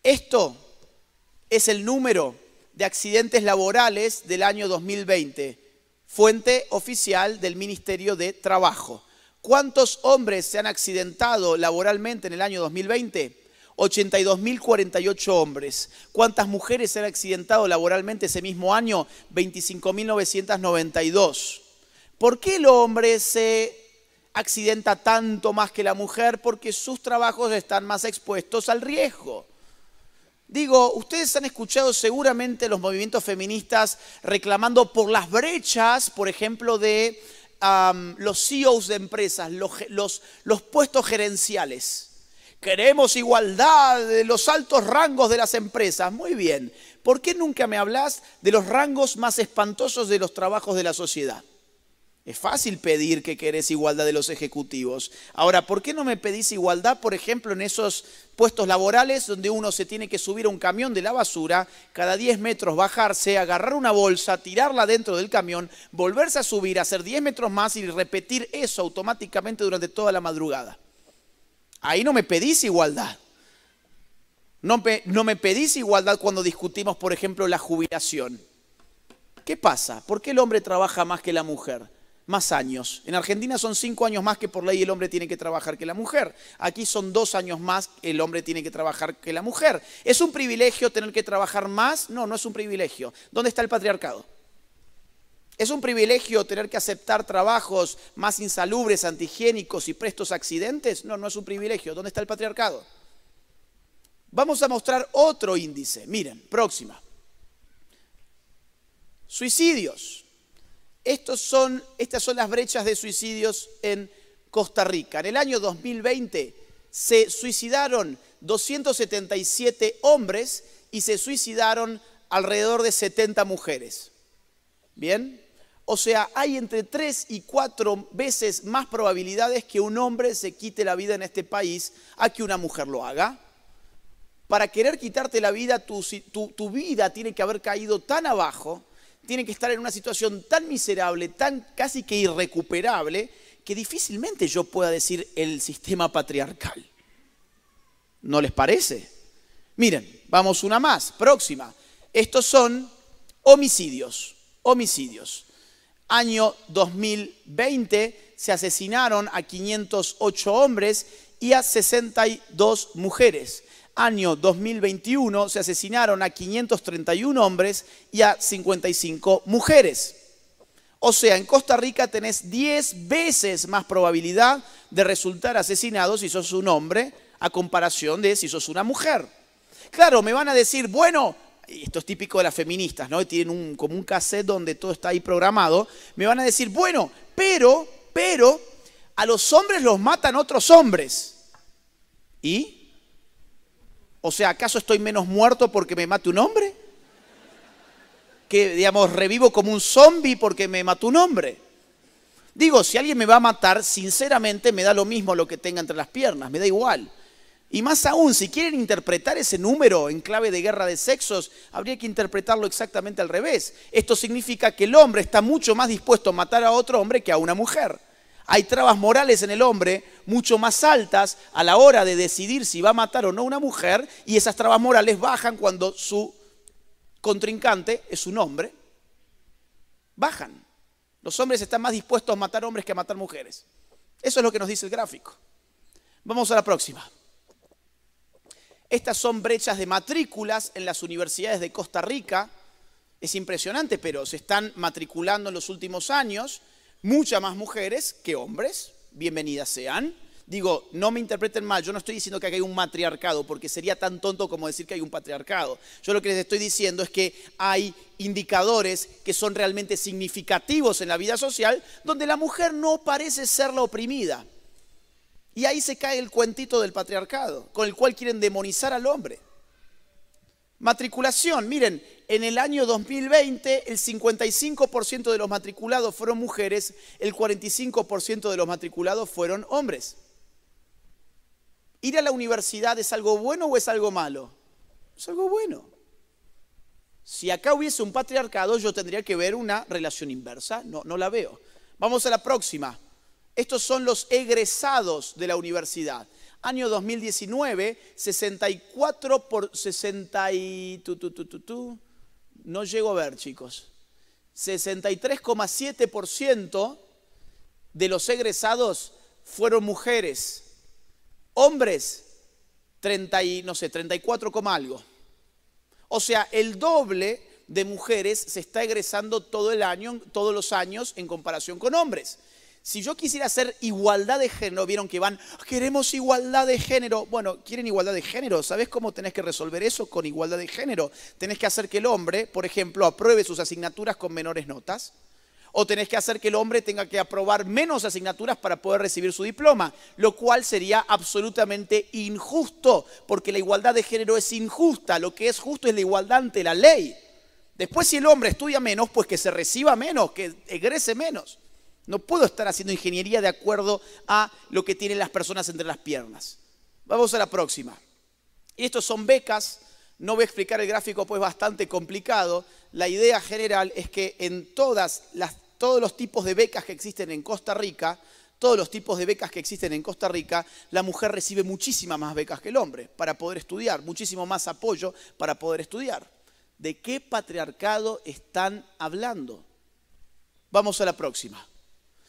Esto es el número de accidentes laborales del año 2020. Fuente oficial del Ministerio de Trabajo. ¿Cuántos hombres se han accidentado laboralmente en el año 2020? 82.048 hombres. ¿Cuántas mujeres se han accidentado laboralmente ese mismo año? 25.992. ¿Por qué el hombre se accidenta tanto más que la mujer? Porque sus trabajos están más expuestos al riesgo. Digo, ustedes han escuchado seguramente los movimientos feministas reclamando por las brechas, por ejemplo, de los CEOs de empresas, los puestos gerenciales. Queremos igualdad de los altos rangos de las empresas. Muy bien. ¿Por qué nunca me hablas de los rangos más espantosos de los trabajos de la sociedad? Es fácil pedir que querés igualdad de los ejecutivos. Ahora, ¿por qué no me pedís igualdad, por ejemplo, en esos puestos laborales donde uno se tiene que subir a un camión de la basura, cada 10 metros bajarse, agarrar una bolsa, tirarla dentro del camión, volverse a subir, hacer 10 metros más y repetir eso automáticamente durante toda la madrugada? Ahí no me pedís igualdad. No me pedís igualdad cuando discutimos, por ejemplo, la jubilación. ¿Qué pasa? ¿Por qué el hombre trabaja más que la mujer? Más años. En Argentina son 5 años más que por ley el hombre tiene que trabajar que la mujer. Aquí son 2 años más que el hombre tiene que trabajar que la mujer. ¿Es un privilegio tener que trabajar más? No, no es un privilegio. ¿Dónde está el patriarcado? ¿Es un privilegio tener que aceptar trabajos más insalubres, antihigiénicos y prestos a accidentes? No, no es un privilegio. ¿Dónde está el patriarcado? Vamos a mostrar otro índice. Miren, próxima. Suicidios. Estas son las brechas de suicidios en Costa Rica. En el año 2020 se suicidaron 277 hombres y se suicidaron alrededor de 70 mujeres. ¿Bien? O sea, hay entre 3 y 4 veces más probabilidades que un hombre se quite la vida en este país a que una mujer lo haga. Para querer quitarte la vida, tu vida tiene que haber caído tan abajo, tiene que estar en una situación tan miserable, tan casi que irrecuperable, que difícilmente yo pueda decir el sistema patriarcal. ¿No les parece? Miren, vamos una más, próxima. Estos son homicidios. Año 2020 se asesinaron a 508 hombres y a 62 mujeres. Año 2021 se asesinaron a 531 hombres y a 55 mujeres. O sea, en Costa Rica tenés 10 veces más probabilidad de resultar asesinado si sos un hombre a comparación de si sos una mujer. Claro, me van a decir, bueno, esto es típico de las feministas, ¿no? Tienen como un cassette donde todo está ahí programado. Me van a decir, bueno, pero a los hombres los matan otros hombres. ¿Y? O sea, ¿acaso estoy menos muerto porque me mate un hombre? Que, digamos, revivo como un zombie porque me mató un hombre. Digo, si alguien me va a matar, sinceramente me da lo mismo lo que tenga entre las piernas, me da igual. Y más aún, si quieren interpretar ese número en clave de guerra de sexos, habría que interpretarlo exactamente al revés. Esto significa que el hombre está mucho más dispuesto a matar a otro hombre que a una mujer. Hay trabas morales en el hombre mucho más altas a la hora de decidir si va a matar o no a una mujer, y esas trabas morales bajan cuando su contrincante es un hombre. Bajan. Los hombres están más dispuestos a matar hombres que a matar mujeres. Eso es lo que nos dice el gráfico. Vamos a la próxima. Estas son brechas de matrículas en las universidades de Costa Rica. Es impresionante, pero se están matriculando en los últimos años muchas más mujeres que hombres. Bienvenidas sean. Digo, no me interpreten mal, yo no estoy diciendo que hay un matriarcado, porque sería tan tonto como decir que hay un patriarcado. Yo lo que les estoy diciendo es que hay indicadores que son realmente significativos en la vida social, donde la mujer no parece ser la oprimida. Y ahí se cae el cuentito del patriarcado, con el cual quieren demonizar al hombre. Matriculación, miren, en el año 2020 el 55% de los matriculados fueron mujeres, el 45% de los matriculados fueron hombres. ¿Ir a la universidad es algo bueno o es algo malo? Es algo bueno. Si acá hubiese un patriarcado, yo tendría que ver una relación inversa. No la veo. Vamos a la próxima. Estos son los egresados de la universidad. Año 2019, 64 por 60 y... No llego a ver, chicos. 63,7% de los egresados fueron mujeres. Hombres, 34, algo. O sea, el doble de mujeres se está egresando todo el año, todos los años en comparación con hombres. Si yo quisiera hacer igualdad de género, vieron que queremos igualdad de género. Bueno, quieren igualdad de género. ¿Sabés cómo tenés que resolver eso con igualdad de género? Tenés que hacer que el hombre, por ejemplo, apruebe sus asignaturas con menores notas. O tenés que hacer que el hombre tenga que aprobar menos asignaturas para poder recibir su diploma, lo cual sería absolutamente injusto, porque la igualdad de género es injusta. Lo que es justo es la igualdad ante la ley. Después, si el hombre estudia menos, pues que se reciba menos, que egrese menos. No puedo estar haciendo ingeniería de acuerdo a lo que tienen las personas entre las piernas. Vamos a la próxima. Y estos son becas. No voy a explicar el gráfico, pues es bastante complicado. La idea general es que en todos los tipos de becas que existen en Costa Rica, la mujer recibe muchísimas más becas que el hombre para poder estudiar, muchísimo más apoyo para poder estudiar. ¿De qué patriarcado están hablando? Vamos a la próxima.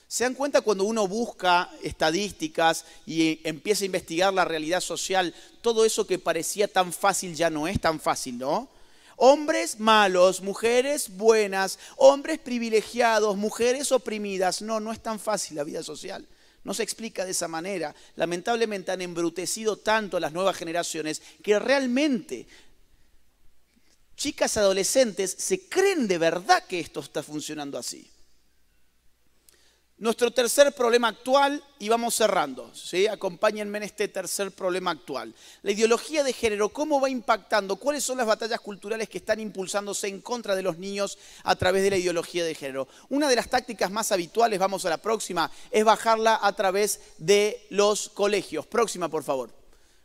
¿Se dan cuenta cuando uno busca estadísticas y empieza a investigar la realidad social, todo eso que parecía tan fácil ya no es tan fácil, ¿no? Hombres malos, mujeres buenas, hombres privilegiados, mujeres oprimidas. No es tan fácil la vida social. No se explica de esa manera. Lamentablemente han embrutecido tanto a las nuevas generaciones que realmente chicas adolescentes se creen de verdad que esto está funcionando así. Nuestro tercer problema actual, y vamos cerrando, ¿sí? Acompáñenme en este tercer problema actual. La ideología de género, ¿cómo va impactando? ¿Cuáles son las batallas culturales que están impulsándose en contra de los niños a través de la ideología de género? Una de las tácticas más habituales, vamos a la próxima, es bajarla a través de los colegios. Próxima, por favor.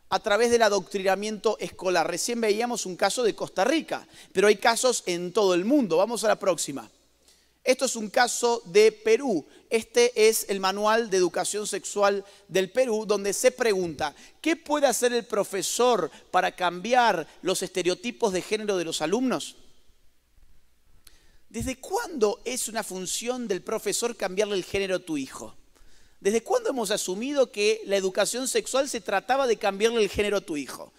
A través del adoctrinamiento escolar. Recién veíamos un caso de Costa Rica, pero hay casos en todo el mundo. Vamos a la próxima. Esto es un caso de Perú. Este es el manual de educación sexual del Perú, donde se pregunta, ¿qué puede hacer el profesor para cambiar los estereotipos de género de los alumnos? ¿Desde cuándo es una función del profesor cambiarle el género a tu hijo? ¿Desde cuándo hemos asumido que la educación sexual se trataba de cambiarle el género a tu hijo?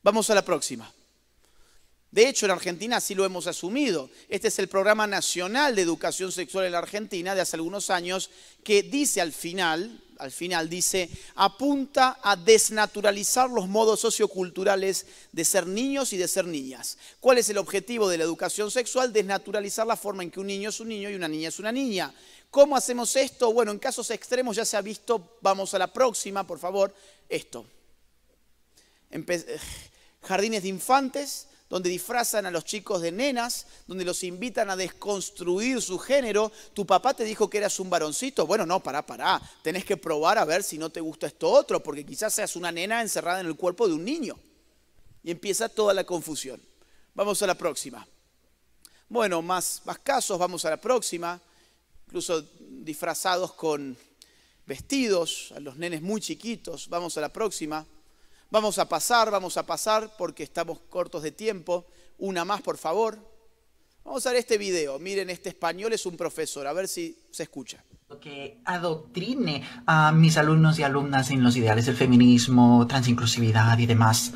Vamos a la próxima. De hecho, en Argentina sí lo hemos asumido. Este es el Programa Nacional de Educación Sexual en la Argentina de hace algunos años, que dice al final dice, apunta a desnaturalizar los modos socioculturales de ser niños y de ser niñas. ¿Cuál es el objetivo de la educación sexual? Desnaturalizar la forma en que un niño es un niño y una niña es una niña. ¿Cómo hacemos esto? Bueno, en casos extremos ya se ha visto, vamos a la próxima, por favor, esto. jardines de infantes, donde disfrazan a los chicos de nenas, donde los invitan a desconstruir su género. Tu papá te dijo que eras un varoncito. Bueno, no, pará. Tenés que probar a ver si no te gusta esto otro, porque quizás seas una nena encerrada en el cuerpo de un niño. Y empieza toda la confusión. Vamos a la próxima. Bueno, más casos, vamos a la próxima. Incluso disfrazados con vestidos, a los nenes muy chiquitos. Vamos a la próxima. Vamos a pasar porque estamos cortos de tiempo. Una más, por favor. Vamos a ver este video. Miren, este español es un profesor. A ver si se escucha. Que adoctrine a mis alumnos y alumnas en los ideales del feminismo, transinclusividad y demás.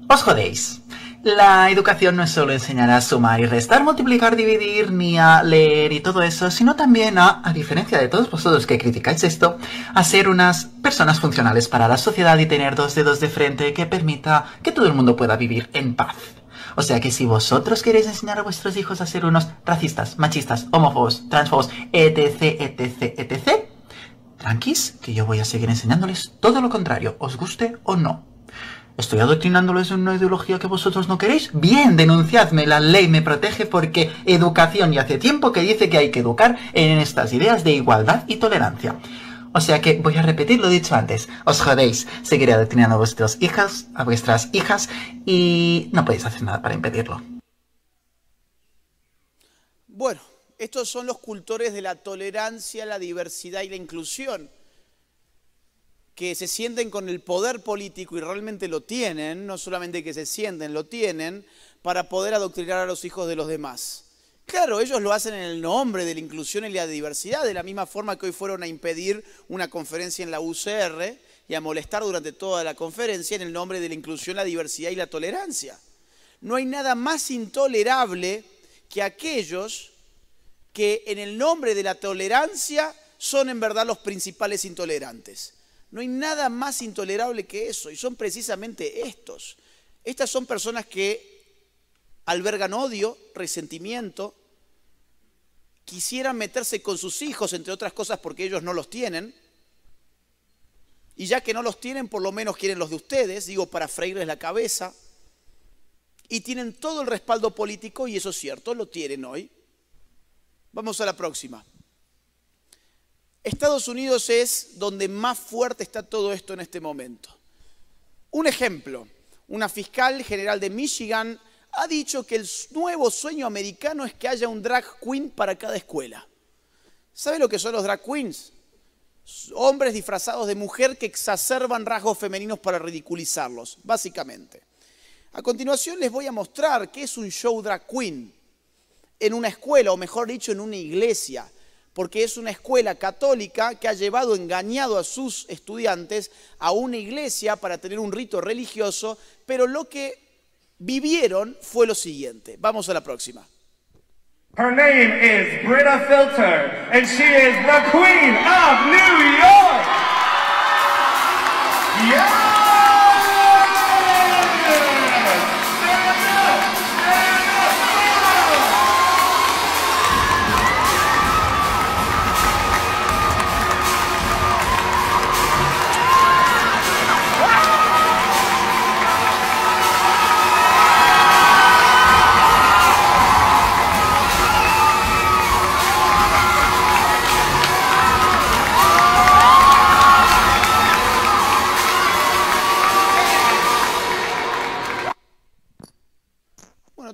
Os jodéis. La educación no es solo enseñar a sumar y restar, multiplicar, dividir, ni a leer y todo eso, sino también a diferencia de todos vosotros que criticáis esto, a ser unas personas funcionales para la sociedad y tener dos dedos de frente que permita que todo el mundo pueda vivir en paz. O sea que si vosotros queréis enseñar a vuestros hijos a ser unos racistas, machistas, homófobos, transfobos, etc, tranquis, que yo voy a seguir enseñándoles todo lo contrario, os guste o no. ¿Estoy adoctrinándoles en una ideología que vosotros no queréis? Bien, denunciadme, la ley me protege porque educación, y hace tiempo que dice que hay que educar en estas ideas de igualdad y tolerancia. O sea que voy a repetir lo dicho antes, os jodéis, seguiré adoctrinando a vuestras hijas y no podéis hacer nada para impedirlo. Bueno, estos son los cultores de la tolerancia, la diversidad y la inclusión, que se sienten con el poder político y realmente lo tienen, no solamente que se sienten, lo tienen, para poder adoctrinar a los hijos de los demás. Claro, ellos lo hacen en el nombre de la inclusión y la diversidad, de la misma forma que hoy fueron a impedir una conferencia en la UCR y a molestar durante toda la conferencia en el nombre de la inclusión, la diversidad y la tolerancia. No hay nada más intolerable que aquellos que en el nombre de la tolerancia son en verdad los principales intolerantes. No hay nada más intolerable que eso, y son precisamente estos. Estas son personas que albergan odio, resentimiento, quisieran meterse con sus hijos, entre otras cosas porque ellos no los tienen, y ya que no los tienen, por lo menos quieren los de ustedes, digo, para freírles la cabeza, y tienen todo el respaldo político, y eso es cierto, lo tienen hoy. Vamos a la próxima. Estados Unidos es donde más fuerte está todo esto en este momento. Un ejemplo, una fiscal general de Michigan ha dicho que el nuevo sueño americano es que haya un drag queen para cada escuela. ¿Sabe lo que son los drag queens? Hombres disfrazados de mujer que exacerban rasgos femeninos para ridiculizarlos, básicamente. A continuación les voy a mostrar qué es un show drag queen en una escuela, o mejor dicho, en una iglesia, porque es una escuela católica que ha engañado a sus estudiantes a una iglesia para tener un rito religioso, pero lo que vivieron fue lo siguiente. Vamos a la próxima. Her name is Britta Filter, and she is the Queen of New York! Yeah!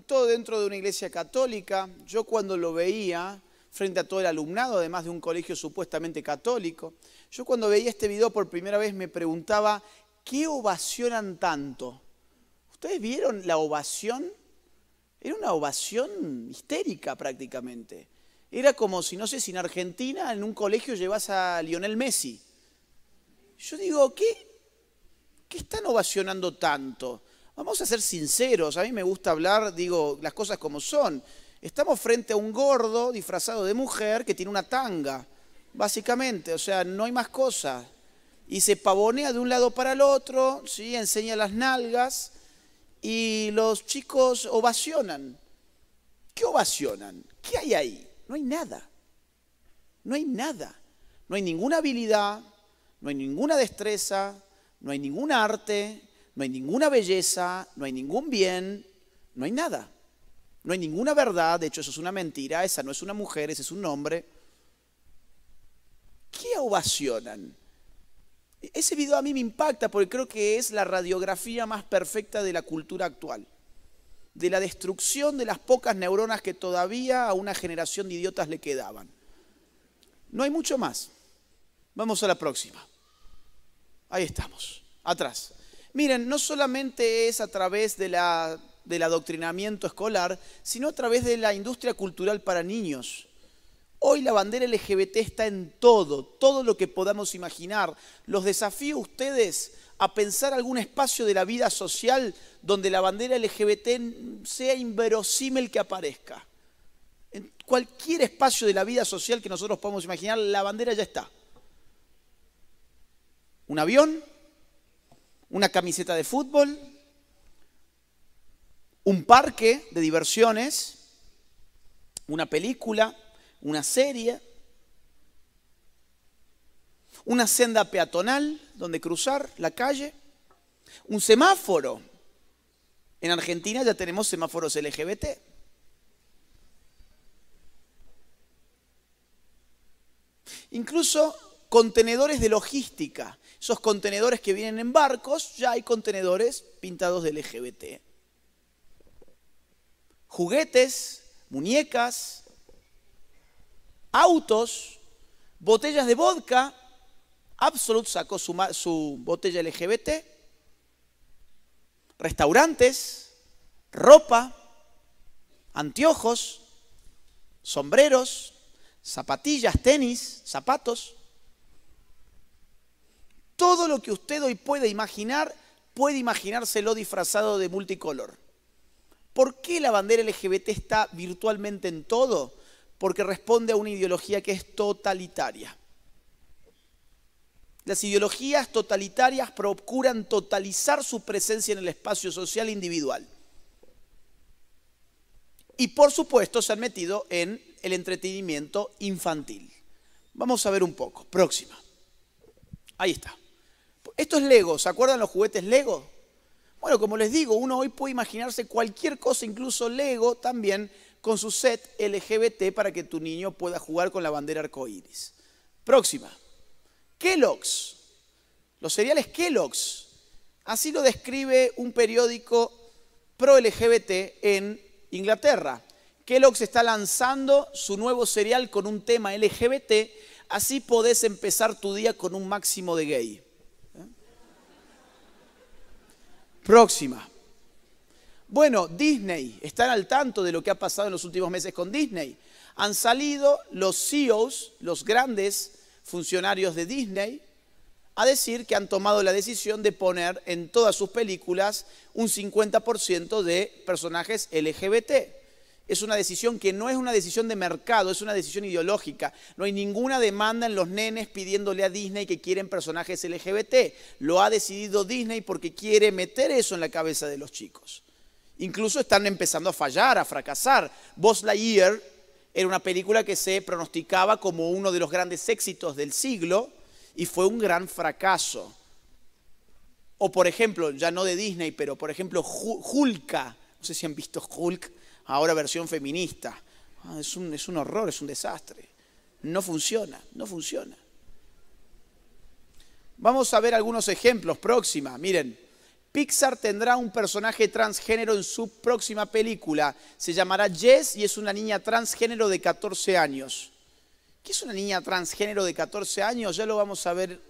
Todo dentro de una iglesia católica. Yo cuando lo veía frente a todo el alumnado, además de un colegio supuestamente católico, yo cuando veía este video por primera vez me preguntaba, ¿qué ovacionan tanto? ¿Ustedes vieron la ovación? Era una ovación histérica prácticamente. Era como si, no sé, si en Argentina en un colegio llevas a Lionel Messi. Yo digo, ¿qué están ovacionando tanto? Vamos a ser sinceros, a mí me gusta hablar, digo, las cosas como son. Estamos frente a un gordo disfrazado de mujer que tiene una tanga, básicamente, o sea, no hay más cosas. Y se pavonea de un lado para el otro, ¿sí? Enseña las nalgas y los chicos ovacionan. ¿Qué ovacionan? ¿Qué hay ahí? No hay nada. No hay nada. No hay ninguna habilidad, no hay ninguna destreza, no hay ningún arte, No hay ninguna belleza, no hay ningún bien, no hay nada. No hay ninguna verdad, de hecho eso es una mentira, esa no es una mujer, ese es un hombre. ¿Qué ovacionan? Ese video a mí me impacta porque creo que es la radiografía más perfecta de la cultura actual. De la destrucción de las pocas neuronas que todavía a una generación de idiotas le quedaban. No hay mucho más. Vamos a la próxima. Ahí estamos, atrás. Miren, no solamente es a través del adoctrinamiento escolar, sino a través de la industria cultural para niños. Hoy la bandera LGBT está en todo lo que podamos imaginar. Los desafío a ustedes a pensar algún espacio de la vida social donde la bandera LGBT sea inverosímil que aparezca. En cualquier espacio de la vida social que nosotros podamos imaginar, la bandera ya está. Un avión, una camiseta de fútbol, un parque de diversiones, una película, una serie, una senda peatonal donde cruzar la calle, un semáforo. En Argentina ya tenemos semáforos LGBT. Incluso contenedores de logística. Esos contenedores que vienen en barcos, ya hay contenedores pintados de LGBT. Juguetes, muñecas, autos, botellas de vodka. Absolut sacó su botella LGBT. Restaurantes, ropa, anteojos, sombreros, zapatillas, tenis, zapatos. Todo lo que usted hoy puede imaginárselo disfrazado de multicolor. ¿Por qué la bandera LGBT está virtualmente en todo? Porque responde a una ideología que es totalitaria. Las ideologías totalitarias procuran totalizar su presencia en el espacio social individual. Y por supuesto se han metido en el entretenimiento infantil. Vamos a ver un poco. Próxima. Ahí está. Esto es Lego. ¿Se acuerdan los juguetes Lego? Bueno, como les digo, uno hoy puede imaginarse cualquier cosa, incluso Lego también, con su set LGBT para que tu niño pueda jugar con la bandera arcoíris. Próxima. Kellogg's. Los cereales Kellogg's. Así lo describe un periódico pro-LGBT en Inglaterra. Kellogg's está lanzando su nuevo cereal con un tema LGBT, así podés empezar tu día con un máximo de gay. Próxima. Bueno, Disney, están al tanto de lo que ha pasado en los últimos meses con Disney. Han salido los CEOs, los grandes funcionarios de Disney, a decir que han tomado la decisión de poner en todas sus películas un 50% de personajes LGBT. Es una decisión que no es una decisión de mercado, es una decisión ideológica. No hay ninguna demanda en los nenes pidiéndole a Disney que quieren personajes LGBT. Lo ha decidido Disney porque quiere meter eso en la cabeza de los chicos. Incluso están empezando a fallar, a fracasar. Buzz Lightyear era una película que se pronosticaba como uno de los grandes éxitos del siglo y fue un gran fracaso. O por ejemplo, ya no de Disney, pero por ejemplo Hulka. No sé si han visto Hulk. Ahora versión feminista. Es un horror, es un desastre. No funciona, no funciona. Vamos a ver algunos ejemplos. Próxima, miren. Pixar tendrá un personaje transgénero en su próxima película. Se llamará Jess y es una niña transgénero de 14 años. ¿Qué es una niña transgénero de 14 años? Ya lo vamos a ver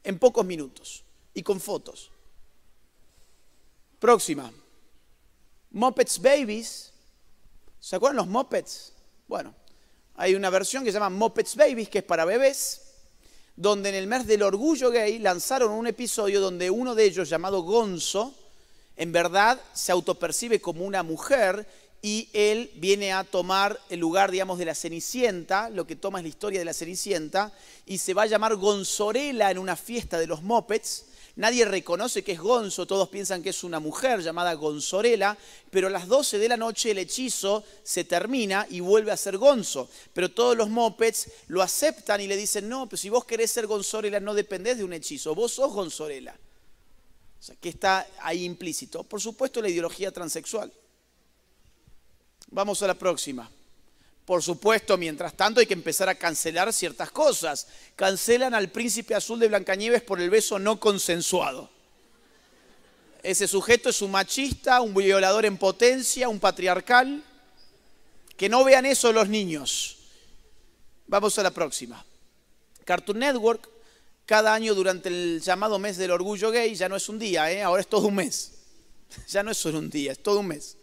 en pocos minutos y con fotos. Próxima. Muppets Babies. ¿Se acuerdan los Muppets? Bueno, hay una versión que se llama Muppets Babies, que es para bebés, donde en el mes del orgullo gay lanzaron un episodio donde uno de ellos, llamado Gonzo, en verdad se autopercibe como una mujer y él viene a tomar el lugar, digamos, de la Cenicienta, lo que toma es la historia de la Cenicienta, y se va a llamar Gonzorela en una fiesta de los Muppets. Nadie reconoce que es Gonzo, todos piensan que es una mujer llamada Gonzorela, pero a las 12 de la noche el hechizo se termina y vuelve a ser Gonzo. Pero todos los Muppets lo aceptan y le dicen, no, pero si vos querés ser Gonzorela no dependés de un hechizo, vos sos Gonzorela. O sea, ¿qué está ahí implícito? Por supuesto, la ideología transexual. Vamos a la próxima. Por supuesto, mientras tanto hay que empezar a cancelar ciertas cosas. Cancelan al príncipe azul de Blancanieves por el beso no consensuado. Ese sujeto es un machista, un violador en potencia, un patriarcal. Que no vean eso los niños. Vamos a la próxima. Cartoon Network, cada año durante el llamado mes del orgullo gay, ya no es un día, ahora es todo un mes. Ya no es solo un día, es todo un mes.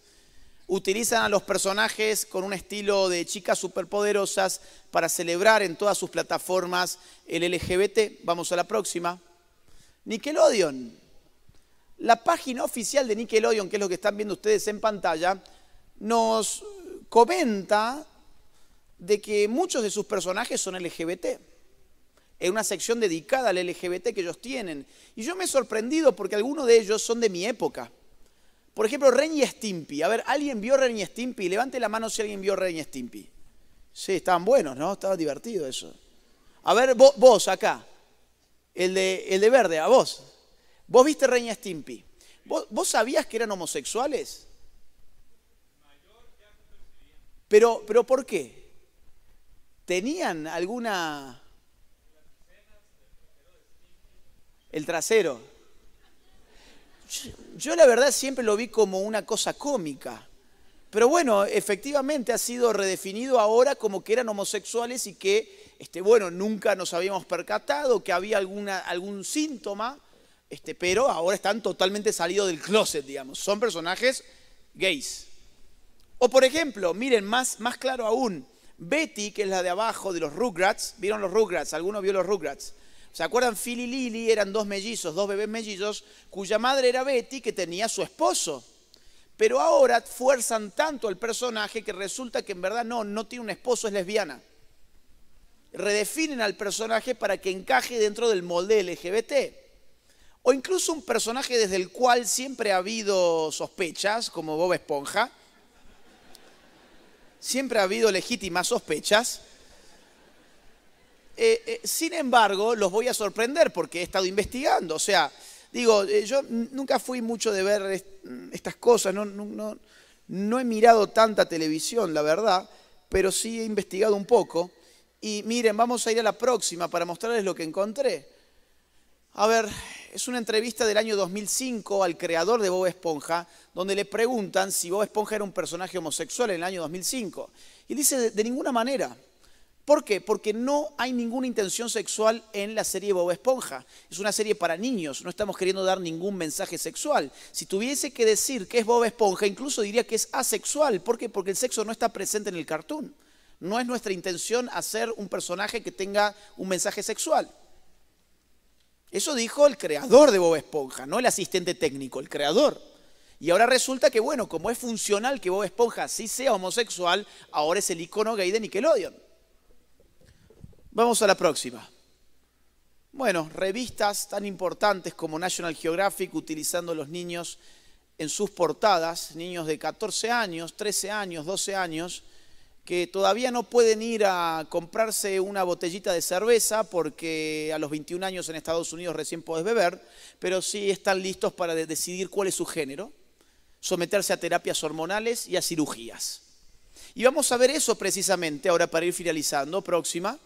Utilizan a los personajes con un estilo de chicas superpoderosas para celebrar en todas sus plataformas el LGBT. Vamos a la próxima. Nickelodeon. La página oficial de Nickelodeon, que es lo que están viendo ustedes en pantalla, nos comenta de que muchos de sus personajes son LGBT. En una sección dedicada al LGBT que ellos tienen. Y yo me he sorprendido porque algunos de ellos son de mi época. Por ejemplo, Ren y Stimpy. A ver, ¿alguien vio Ren y Stimpy? Levante la mano si alguien vio Ren y Stimpy. Sí, estaban buenos, ¿no? Estaba divertido eso. A ver, vos acá. El de verde, a vos. ¿Vos viste Ren y Stimpy? ¿Vos sabías que eran homosexuales? Pero ¿por qué? ¿Tenían alguna...? El trasero. Yo la verdad siempre lo vi como una cosa cómica. Pero bueno, efectivamente ha sido redefinido ahora como que eran homosexuales y que, bueno, nunca nos habíamos percatado que había algún síntoma, pero ahora están totalmente salidos del closet, digamos. Son personajes gays. O por ejemplo, miren, más claro aún, Betty, que es la de abajo de los Rugrats. ¿Vieron los Rugrats? ¿Alguno vio los Rugrats? ¿Se acuerdan? Phil y Lily eran dos mellizos, dos bebés mellizos, cuya madre era Betty, que tenía a su esposo. Pero ahora fuerzan tanto al personaje que resulta que en verdad no tiene un esposo, es lesbiana. Redefinen al personaje para que encaje dentro del molde LGBT. O incluso un personaje desde el cual siempre ha habido sospechas, como Bob Esponja. Siempre ha habido legítimas sospechas. Sin embargo, los voy a sorprender porque he estado investigando. O sea, digo, yo nunca fui mucho de ver estas cosas, no he mirado tanta televisión, la verdad, pero sí he investigado un poco. Y miren, vamos a ir a la próxima para mostrarles lo que encontré. A ver, es una entrevista del año 2005 al creador de Bob Esponja, donde le preguntan si Bob Esponja era un personaje homosexual en el año 2005. Y dice, de ninguna manera. ¿Por qué? Porque no hay ninguna intención sexual en la serie Bob Esponja. Es una serie para niños, no estamos queriendo dar ningún mensaje sexual. Si tuviese que decir que es Bob Esponja, incluso diría que es asexual. ¿Por qué? Porque el sexo no está presente en el cartoon. No es nuestra intención hacer un personaje que tenga un mensaje sexual. Eso dijo el creador de Bob Esponja, no el asistente técnico, el creador. Y ahora resulta que, bueno, como es funcional que Bob Esponja sí sea homosexual, ahora es el icono gay de Nickelodeon. Vamos a la próxima. Bueno, revistas tan importantes como National Geographic utilizando a los niños en sus portadas, niños de 14 años, 13 años, 12 años, que todavía no pueden ir a comprarse una botellita de cerveza porque a los 21 años en Estados Unidos recién podés beber, pero sí están listos para decidir cuál es su género, someterse a terapias hormonales y a cirugías. Y vamos a ver eso precisamente ahora para ir finalizando. Próxima.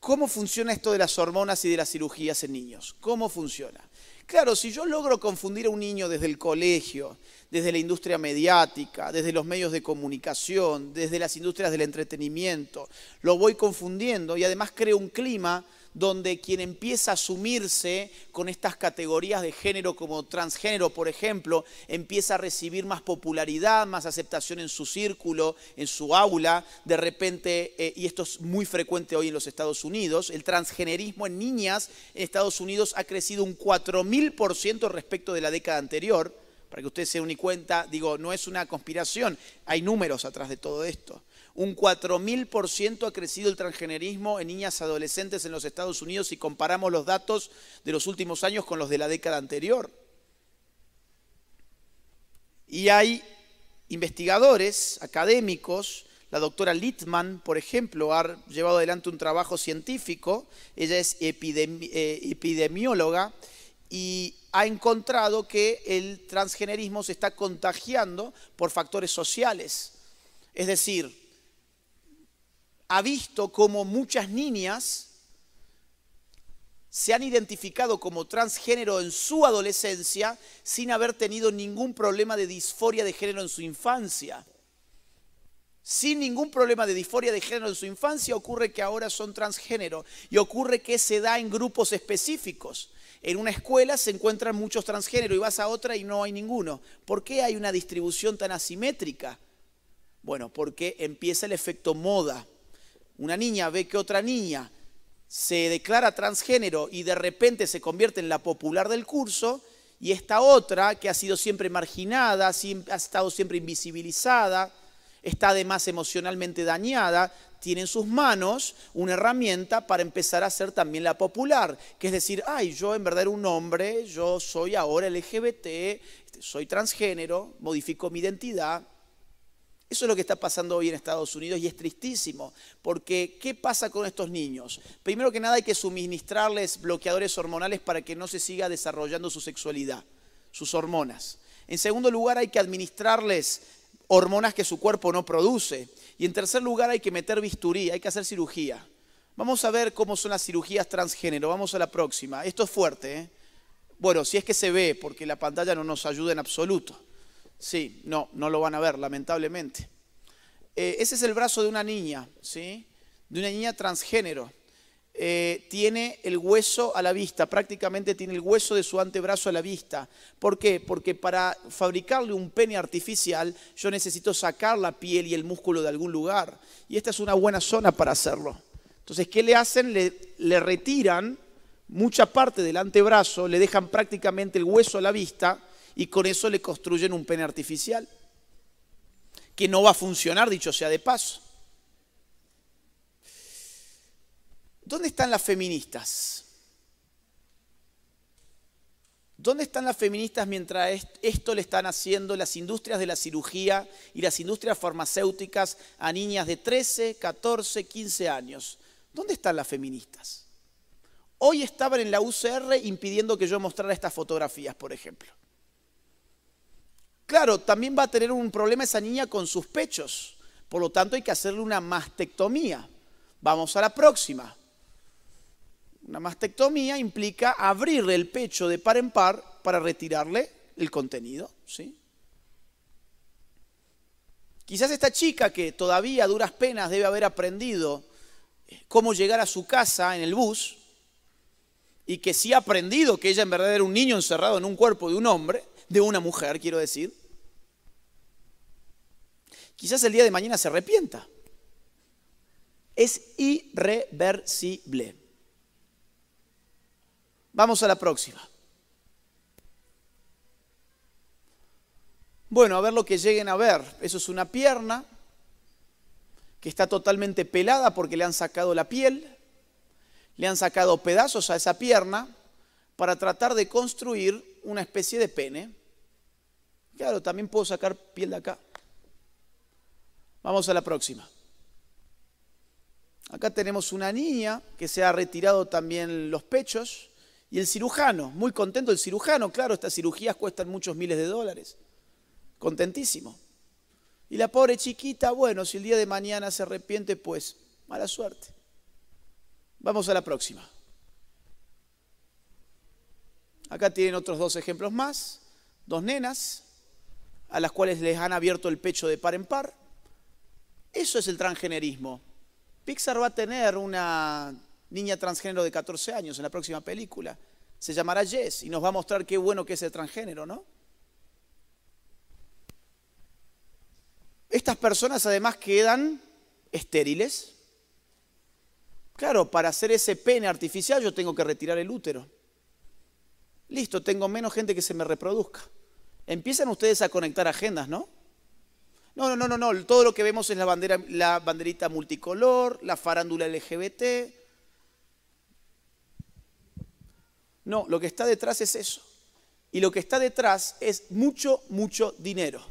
¿Cómo funciona esto de las hormonas y de las cirugías en niños? ¿Cómo funciona? Claro, si yo logro confundir a un niño desde el colegio, desde la industria mediática, desde los medios de comunicación, desde las industrias del entretenimiento, lo voy confundiendo y además creo un clima donde quien empieza a asumirse con estas categorías de género como transgénero, por ejemplo, empieza a recibir más popularidad, más aceptación en su círculo, en su aula, de repente, y esto es muy frecuente hoy en los Estados Unidos, el transgenerismo en niñas en Estados Unidos ha crecido un 4000% respecto de la década anterior. Para que ustedes se den cuenta, digo, no es una conspiración, hay números atrás de todo esto. Un 4000% ha crecido el transgenerismo en niñas y adolescentes en los Estados Unidos si comparamos los datos de los últimos años con los de la década anterior. Y hay investigadores, académicos, la doctora Littman, por ejemplo, ha llevado adelante un trabajo científico, ella es epidemióloga, y ha encontrado que el transgenerismo se está contagiando por factores sociales. Es decir, ha visto cómo muchas niñas se han identificado como transgénero en su adolescencia sin haber tenido ningún problema de disforia de género en su infancia. Sin ningún problema de disforia de género en su infancia, ocurre que ahora son transgénero y ocurre que se da en grupos específicos. En una escuela se encuentran muchos transgéneros y vas a otra y no hay ninguno. ¿Por qué hay una distribución tan asimétrica? Bueno, porque empieza el efecto moda. Una niña ve que otra niña se declara transgénero y de repente se convierte en la popular del curso, y esta otra, que ha sido siempre marginada, ha estado siempre invisibilizada, está además emocionalmente dañada, tiene en sus manos una herramienta para empezar a ser también la popular, que es decir, ay, yo en verdad era un hombre, yo soy ahora LGBT, soy transgénero, modifico mi identidad. Eso es lo que está pasando hoy en Estados Unidos y es tristísimo, porque ¿qué pasa con estos niños? Primero que nada hay que suministrarles bloqueadores hormonales para que no se siga desarrollando su sexualidad, sus hormonas. En segundo lugar hay que administrarles hormonas que su cuerpo no produce. Y en tercer lugar hay que meter bisturí, hay que hacer cirugía. Vamos a ver cómo son las cirugías transgénero, vamos a la próxima. Esto es fuerte, ¿eh? Bueno, si es que se ve, porque la pantalla no nos ayuda en absoluto. Sí, no lo van a ver, lamentablemente. Ese es el brazo de una niña, ¿sí? De una niña transgénero. Tiene el hueso a la vista, prácticamente tiene el hueso de su antebrazo a la vista. ¿Por qué? Porque para fabricarle un pene artificial yo necesito sacar la piel y el músculo de algún lugar. Y esta es una buena zona para hacerlo. Entonces, ¿qué le hacen? Le retiran mucha parte del antebrazo, le dejan prácticamente el hueso a la vista y con eso le construyen un pene artificial. Que no va a funcionar, dicho sea de paso. ¿Dónde están las feministas? ¿Dónde están las feministas mientras esto le están haciendo las industrias de la cirugía y las industrias farmacéuticas a niñas de 13, 14, 15 años? ¿Dónde están las feministas? Hoy estaban en la UCR impidiendo que yo mostrara estas fotografías, por ejemplo. Claro, también va a tener un problema esa niña con sus pechos. Por lo tanto, hay que hacerle una mastectomía. Vamos a la próxima. Una mastectomía implica abrirle el pecho de par en par para retirarle el contenido, ¿sí? Quizás esta chica que todavía a duras penas debe haber aprendido cómo llegar a su casa en el bus y que sí ha aprendido que ella en verdad era un niño encerrado en un cuerpo de un hombre, de una mujer, quiero decir. Quizás el día de mañana se arrepienta. Es irreversible. Vamos a la próxima. Bueno, a ver lo que lleguen a ver. Eso es una pierna que está totalmente pelada porque le han sacado la piel, le han sacado pedazos a esa pierna para tratar de construir una especie de pene. Claro, también puedo sacar piel de acá. Vamos a la próxima. Acá tenemos una niña que se ha retirado también los pechos. Y el cirujano, muy contento el cirujano, claro, estas cirugías cuestan muchos miles de dólares. Contentísimo. Y la pobre chiquita, bueno, si el día de mañana se arrepiente, pues mala suerte. Vamos a la próxima. Acá tienen otros dos ejemplos más, dos nenas, a las cuales les han abierto el pecho de par en par. Eso es el transgenerismo. Pixar va a tener una niña transgénero de 14 años en la próxima película. Se llamará Jess y nos va a mostrar qué bueno que es el transgénero, ¿no? Estas personas además quedan estériles. Claro, para hacer ese pene artificial yo tengo que retirar el útero. Listo, tengo menos gente que se me reproduzca. Empiezan ustedes a conectar agendas, ¿no? No. Todo lo que vemos es la banderita multicolor, la farándula LGBT. No, lo que está detrás es eso. Y lo que está detrás es mucho, mucho dinero.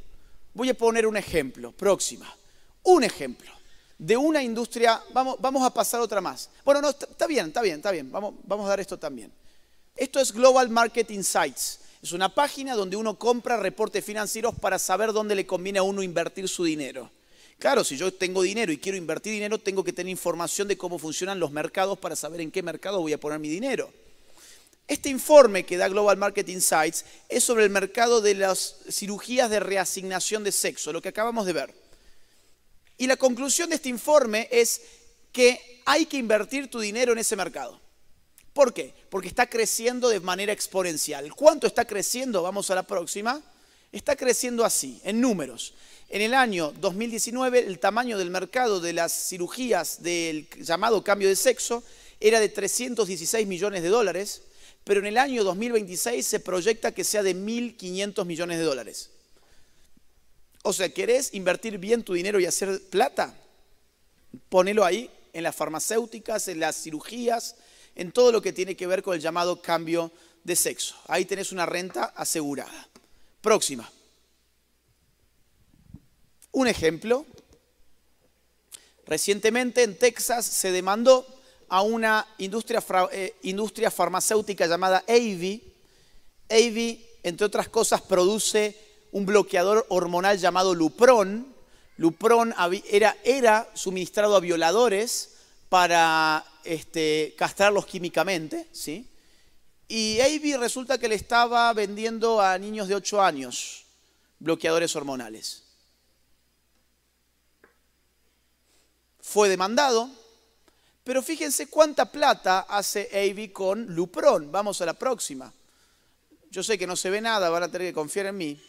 Voy a poner un ejemplo, próxima. Un ejemplo de una industria, vamos a pasar otra más. Bueno, no, está bien. Vamos a dar esto también. Esto es Global Market Insights. Es una página donde uno compra reportes financieros para saber dónde le conviene a uno invertir su dinero. Claro, si yo tengo dinero y quiero invertir dinero, tengo que tener información de cómo funcionan los mercados para saber en qué mercado voy a poner mi dinero. Este informe que da Global Market Insights es sobre el mercado de las cirugías de reasignación de sexo, lo que acabamos de ver. Y la conclusión de este informe es que hay que invertir tu dinero en ese mercado. ¿Por qué? Porque está creciendo de manera exponencial. ¿Cuánto está creciendo? Vamos a la próxima. Está creciendo así, en números. En el año 2019, el tamaño del mercado de las cirugías del llamado cambio de sexo era de 316 millones de dólares, pero en el año 2026 se proyecta que sea de 1.500 millones de dólares. O sea, ¿querés invertir bien tu dinero y hacer plata? Ponelo ahí, en las farmacéuticas, en las cirugías, en todo lo que tiene que ver con el llamado cambio de sexo. Ahí tenés una renta asegurada. Próxima. Un ejemplo. Recientemente en Texas se demandó a una industria farmacéutica llamada AbbVie. AbbVie, entre otras cosas, produce un bloqueador hormonal llamado Lupron. Lupron era suministrado a violadores para castrarlos químicamente, ¿sí? Y AbbVie resulta que le estaba vendiendo a niños de 8 años bloqueadores hormonales. Fue demandado, pero fíjense cuánta plata hace AbbVie con Lupron. Vamos a la próxima. Yo sé que no se ve nada, van a tener que confiar en mí.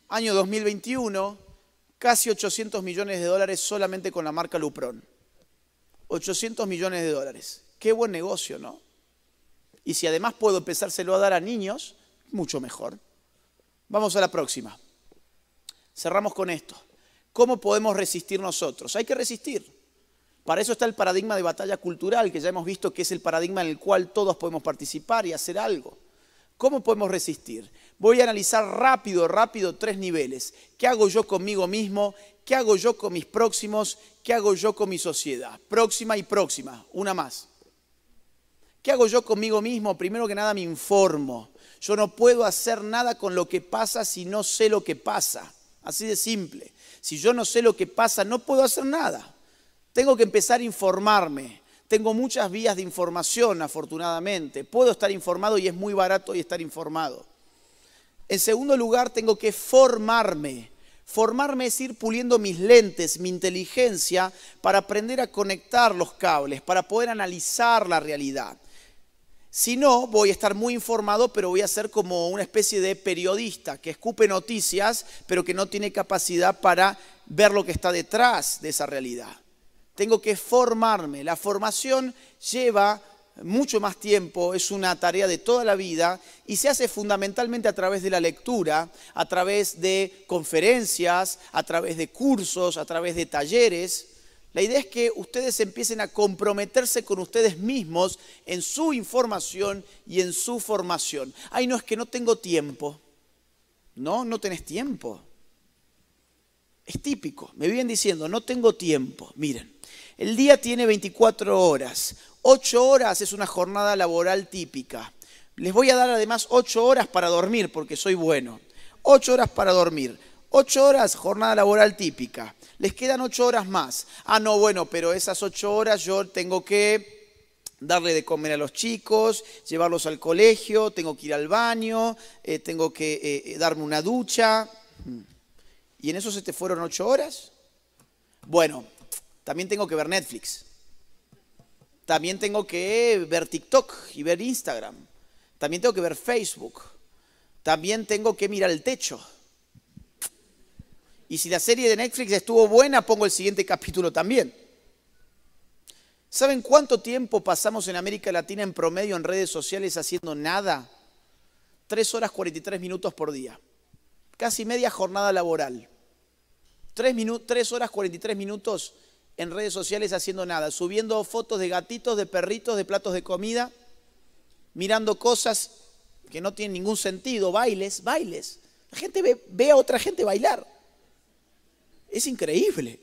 Año 2021, casi 800 millones de dólares solamente con la marca Lupron. 800 millones de dólares. Qué buen negocio, ¿no? Y si además puedo empezárselo a dar a niños, mucho mejor. Vamos a la próxima. Cerramos con esto. ¿Cómo podemos resistir nosotros? Hay que resistir. Para eso está el paradigma de batalla cultural, que ya hemos visto que es el paradigma en el cual todos podemos participar y hacer algo. ¿Cómo podemos resistir? Voy a analizar rápido 3 niveles. ¿Qué hago yo conmigo mismo? ¿Qué hago yo con mis próximos? ¿Qué hago yo con mi sociedad? Próxima y próxima, una más. ¿Qué hago yo conmigo mismo? Primero que nada me informo. Yo no puedo hacer nada con lo que pasa si no sé lo que pasa. Así de simple. Si yo no sé lo que pasa, no puedo hacer nada. Tengo que empezar a informarme. Tengo muchas vías de información, afortunadamente. Puedo estar informado y es muy barato estar informado. En segundo lugar, tengo que formarme. Formarme es ir puliendo mis lentes, mi inteligencia, para aprender a conectar los cables, para poder analizar la realidad. Si no, voy a estar muy informado, pero voy a ser como una especie de periodista que escupe noticias, pero que no tiene capacidad para ver lo que está detrás de esa realidad. Tengo que formarme. La formación lleva mucho más tiempo, es una tarea de toda la vida y se hace fundamentalmente a través de la lectura, a través de conferencias, a través de cursos, a través de talleres. La idea es que ustedes empiecen a comprometerse con ustedes mismos en su información y en su formación. Ay, no, es que no tengo tiempo. No, no tenés tiempo. Es típico, me vienen diciendo, no tengo tiempo. Miren, el día tiene 24 horas. 8 horas es una jornada laboral típica. Les voy a dar además 8 horas para dormir porque soy bueno. 8 horas para dormir. 8 horas, jornada laboral típica. Les quedan 8 horas más. Ah, no, bueno, pero esas 8 horas yo tengo que darle de comer a los chicos, llevarlos al colegio, tengo que ir al baño, tengo que darme una ducha. ¿Y en eso se te fueron 8 horas? Bueno, también tengo que ver Netflix. También tengo que ver TikTok y ver Instagram. También tengo que ver Facebook. También tengo que mirar el techo. Y si la serie de Netflix estuvo buena, pongo el siguiente capítulo también. ¿Saben cuánto tiempo pasamos en América Latina en promedio en redes sociales haciendo nada? 3 horas 43 minutos por día. Casi media jornada laboral. 3 horas 43 minutos en redes sociales haciendo nada, subiendo fotos de gatitos, de perritos, de platos de comida, mirando cosas que no tienen ningún sentido, bailes. La gente ve a otra gente bailar. Es increíble.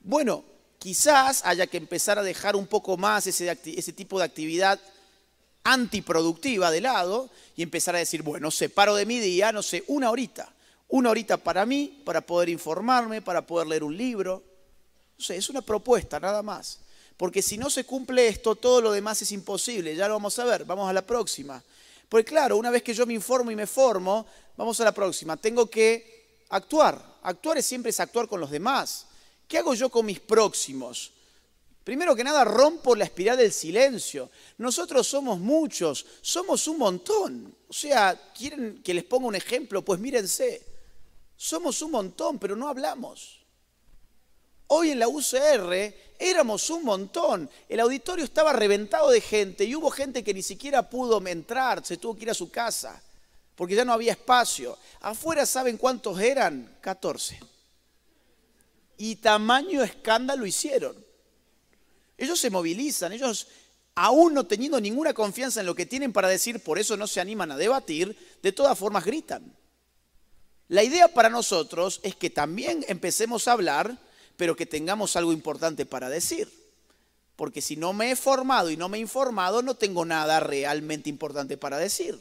Bueno, quizás haya que empezar a dejar un poco más ese tipo de actividad antiproductiva de lado y empezar a decir, bueno, separo de mi día, no sé, una horita para mí, para poder informarme, para poder leer un libro. No sé, es una propuesta, nada más. Porque si no se cumple esto, todo lo demás es imposible. Ya lo vamos a ver, vamos a la próxima. Porque claro, una vez que yo me informo y me formo, vamos a la próxima. Tengo que actuar. Actuar siempre es actuar con los demás. ¿Qué hago yo con mis próximos? Primero que nada, rompo la espiral del silencio. Nosotros somos muchos, somos un montón. O sea, ¿quieren que les ponga un ejemplo? Pues mírense, somos un montón, pero no hablamos. Hoy en la UCR éramos un montón. El auditorio estaba reventado de gente y hubo gente que ni siquiera pudo entrar, se tuvo que ir a su casa, porque ya no había espacio. Afuera, ¿saben cuántos eran? 14. Y tamaño escándalo hicieron. Ellos se movilizan, ellos aún no teniendo ninguna confianza en lo que tienen para decir, por eso no se animan a debatir, de todas formas gritan. La idea para nosotros es que también empecemos a hablar, pero que tengamos algo importante para decir. Porque si no me he formado y no me he informado, no tengo nada realmente importante para decir.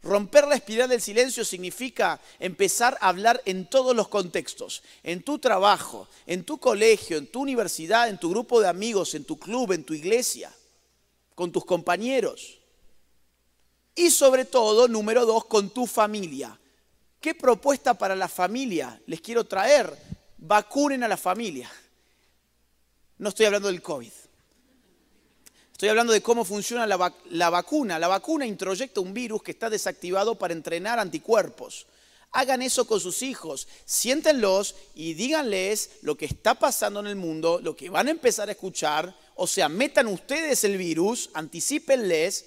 Romper la espiral del silencio significa empezar a hablar en todos los contextos. En tu trabajo, en tu colegio, en tu universidad, en tu grupo de amigos, en tu club, en tu iglesia, con tus compañeros. Y sobre todo, número 2, con tu familia. ¿Qué propuesta para la familia les quiero traer? Vacunen a la familia. No estoy hablando del COVID. Estoy hablando de cómo funciona la vacuna. La vacuna introyecta un virus que está desactivado para entrenar anticuerpos. Hagan eso con sus hijos. Siéntenlos y díganles lo que está pasando en el mundo, lo que van a empezar a escuchar. O sea, metan ustedes el virus, anticípenles.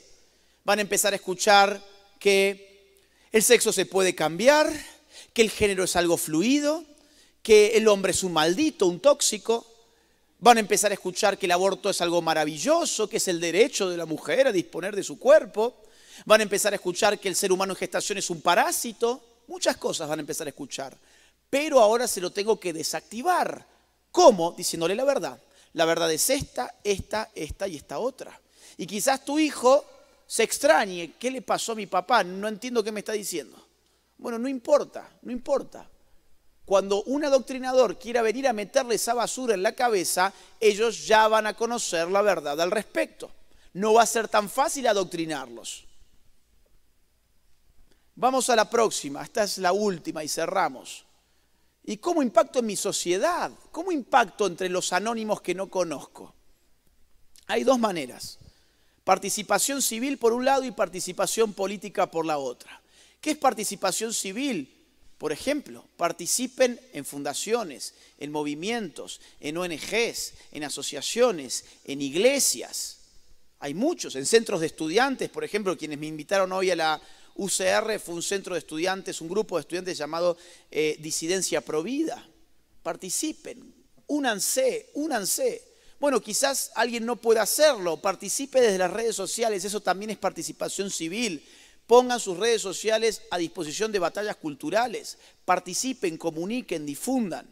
Van a empezar a escuchar que el sexo se puede cambiar, que el género es algo fluido, que el hombre es un maldito, un tóxico. Van a empezar a escuchar que el aborto es algo maravilloso, que es el derecho de la mujer a disponer de su cuerpo. Van a empezar a escuchar que el ser humano en gestación es un parásito. Muchas cosas van a empezar a escuchar. Pero ahora se lo tengo que desactivar. ¿Cómo? Diciéndole la verdad. La verdad es esta y esta otra. Y quizás tu hijo se extrañe. ¿Qué le pasó a mi papá? No entiendo qué me está diciendo. Bueno, no importa, no importa. Cuando un adoctrinador quiera venir a meterle esa basura en la cabeza, ellos ya van a conocer la verdad al respecto. No va a ser tan fácil adoctrinarlos. Vamos a la próxima, esta es la última y cerramos. ¿Y cómo impacto en mi sociedad? ¿Cómo impacto entre los anónimos que no conozco? Hay dos maneras. Participación civil por un lado y participación política por la otra. ¿Qué es participación civil? Por ejemplo, participen en fundaciones, en movimientos, en ONGs, en asociaciones, en iglesias. Hay muchos, en centros de estudiantes, por ejemplo, quienes me invitaron hoy a la UCR fue un centro de estudiantes, un grupo de estudiantes llamado Disidencia Provida. Participen, únanse. Bueno, quizás alguien no pueda hacerlo, participe desde las redes sociales, eso también es participación civil. Pongan sus redes sociales a disposición de batallas culturales, participen, comuniquen, difundan.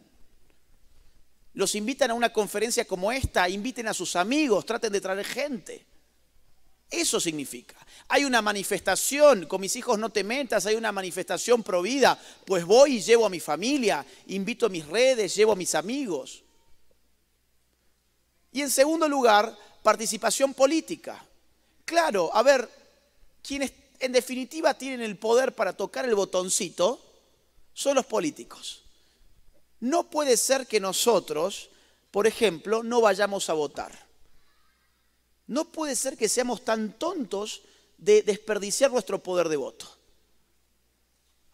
Los invitan a una conferencia como esta, inviten a sus amigos, traten de traer gente. Eso significa. Hay una manifestación, con mis hijos no te metas, hay una manifestación pro vida, pues voy y llevo a mi familia, invito a mis redes, llevo a mis amigos. Y en segundo lugar, participación política. Claro, a ver, quienes en definitiva tienen el poder para tocar el botoncito son los políticos. No puede ser que nosotros, por ejemplo, no vayamos a votar. No puede ser que seamos tan tontos de desperdiciar nuestro poder de voto.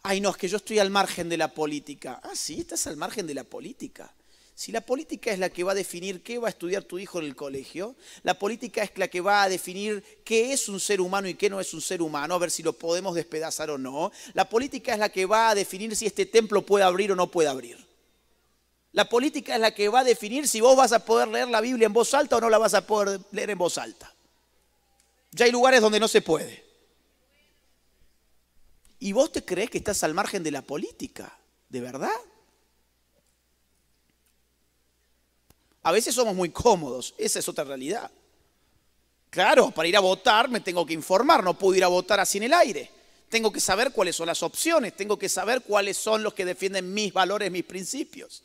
Ay, no, es que yo estoy al margen de la política. Ah, sí, estás al margen de la política. Si la política es la que va a definir qué va a estudiar tu hijo en el colegio, la política es la que va a definir qué es un ser humano y qué no es un ser humano, a ver si lo podemos despedazar o no. La política es la que va a definir si este templo puede abrir o no puede abrir. La política es la que va a definir si vos vas a poder leer la Biblia en voz alta o no la vas a poder leer en voz alta. Ya hay lugares donde no se puede. ¿Y vos te crees que estás al margen de la política? ¿De verdad? A veces somos muy cómodos, esa es otra realidad. Claro, para ir a votar me tengo que informar, no puedo ir a votar así en el aire. Tengo que saber cuáles son las opciones, tengo que saber cuáles son los que defienden mis valores, mis principios.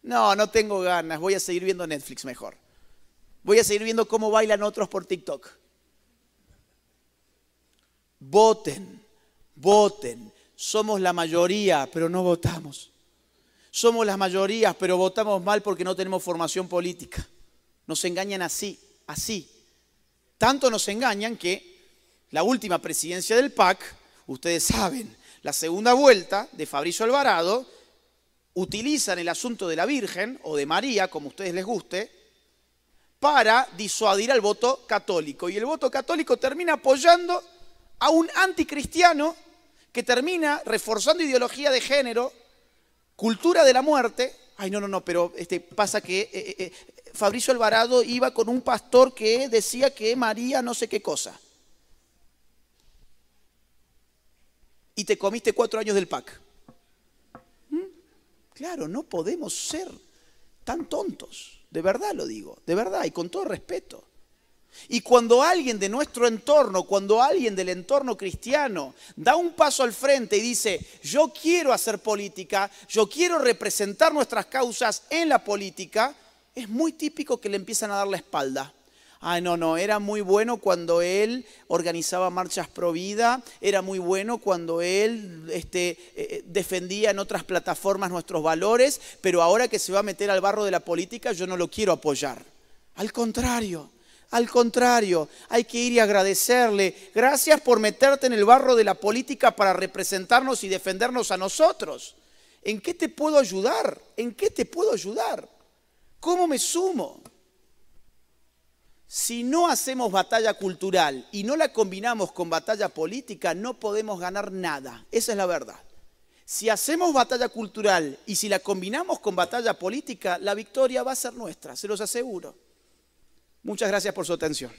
No, no tengo ganas, voy a seguir viendo Netflix mejor. Voy a seguir viendo cómo bailan otros por TikTok. Voten, voten. Somos la mayoría, pero no votamos. Somos las mayorías, pero votamos mal porque no tenemos formación política. Nos engañan así, así. Tanto nos engañan que la última presidencia del PAC, ustedes saben, la segunda vuelta de Fabricio Alvarado, utilizan el asunto de la Virgen o de María, como a ustedes les guste, para disuadir al voto católico. Y el voto católico termina apoyando a un anticristiano que termina reforzando ideología de género, cultura de la muerte. Ay, no, pero pasa que Fabricio Alvarado iba con un pastor que decía que María no sé qué cosa. Y te comiste 4 años del PAC. Claro, no podemos ser tan tontos. De verdad lo digo, de verdad y con todo respeto. Y cuando alguien de nuestro entorno, cuando alguien del entorno cristiano da un paso al frente y dice, yo quiero hacer política, yo quiero representar nuestras causas en la política, es muy típico que le empiezan a dar la espalda. Ay, no, era muy bueno cuando él organizaba marchas pro vida, era muy bueno cuando él defendía en otras plataformas nuestros valores, pero ahora que se va a meter al barro de la política yo no lo quiero apoyar. Al contrario, hay que ir y agradecerle. Gracias por meterte en el barro de la política para representarnos y defendernos a nosotros. ¿En qué te puedo ayudar? ¿En qué te puedo ayudar? ¿Cómo me sumo? Si no hacemos batalla cultural y no la combinamos con batalla política, no podemos ganar nada. Esa es la verdad. Si hacemos batalla cultural y si la combinamos con batalla política, la victoria va a ser nuestra, se los aseguro. Muchas gracias por su atención.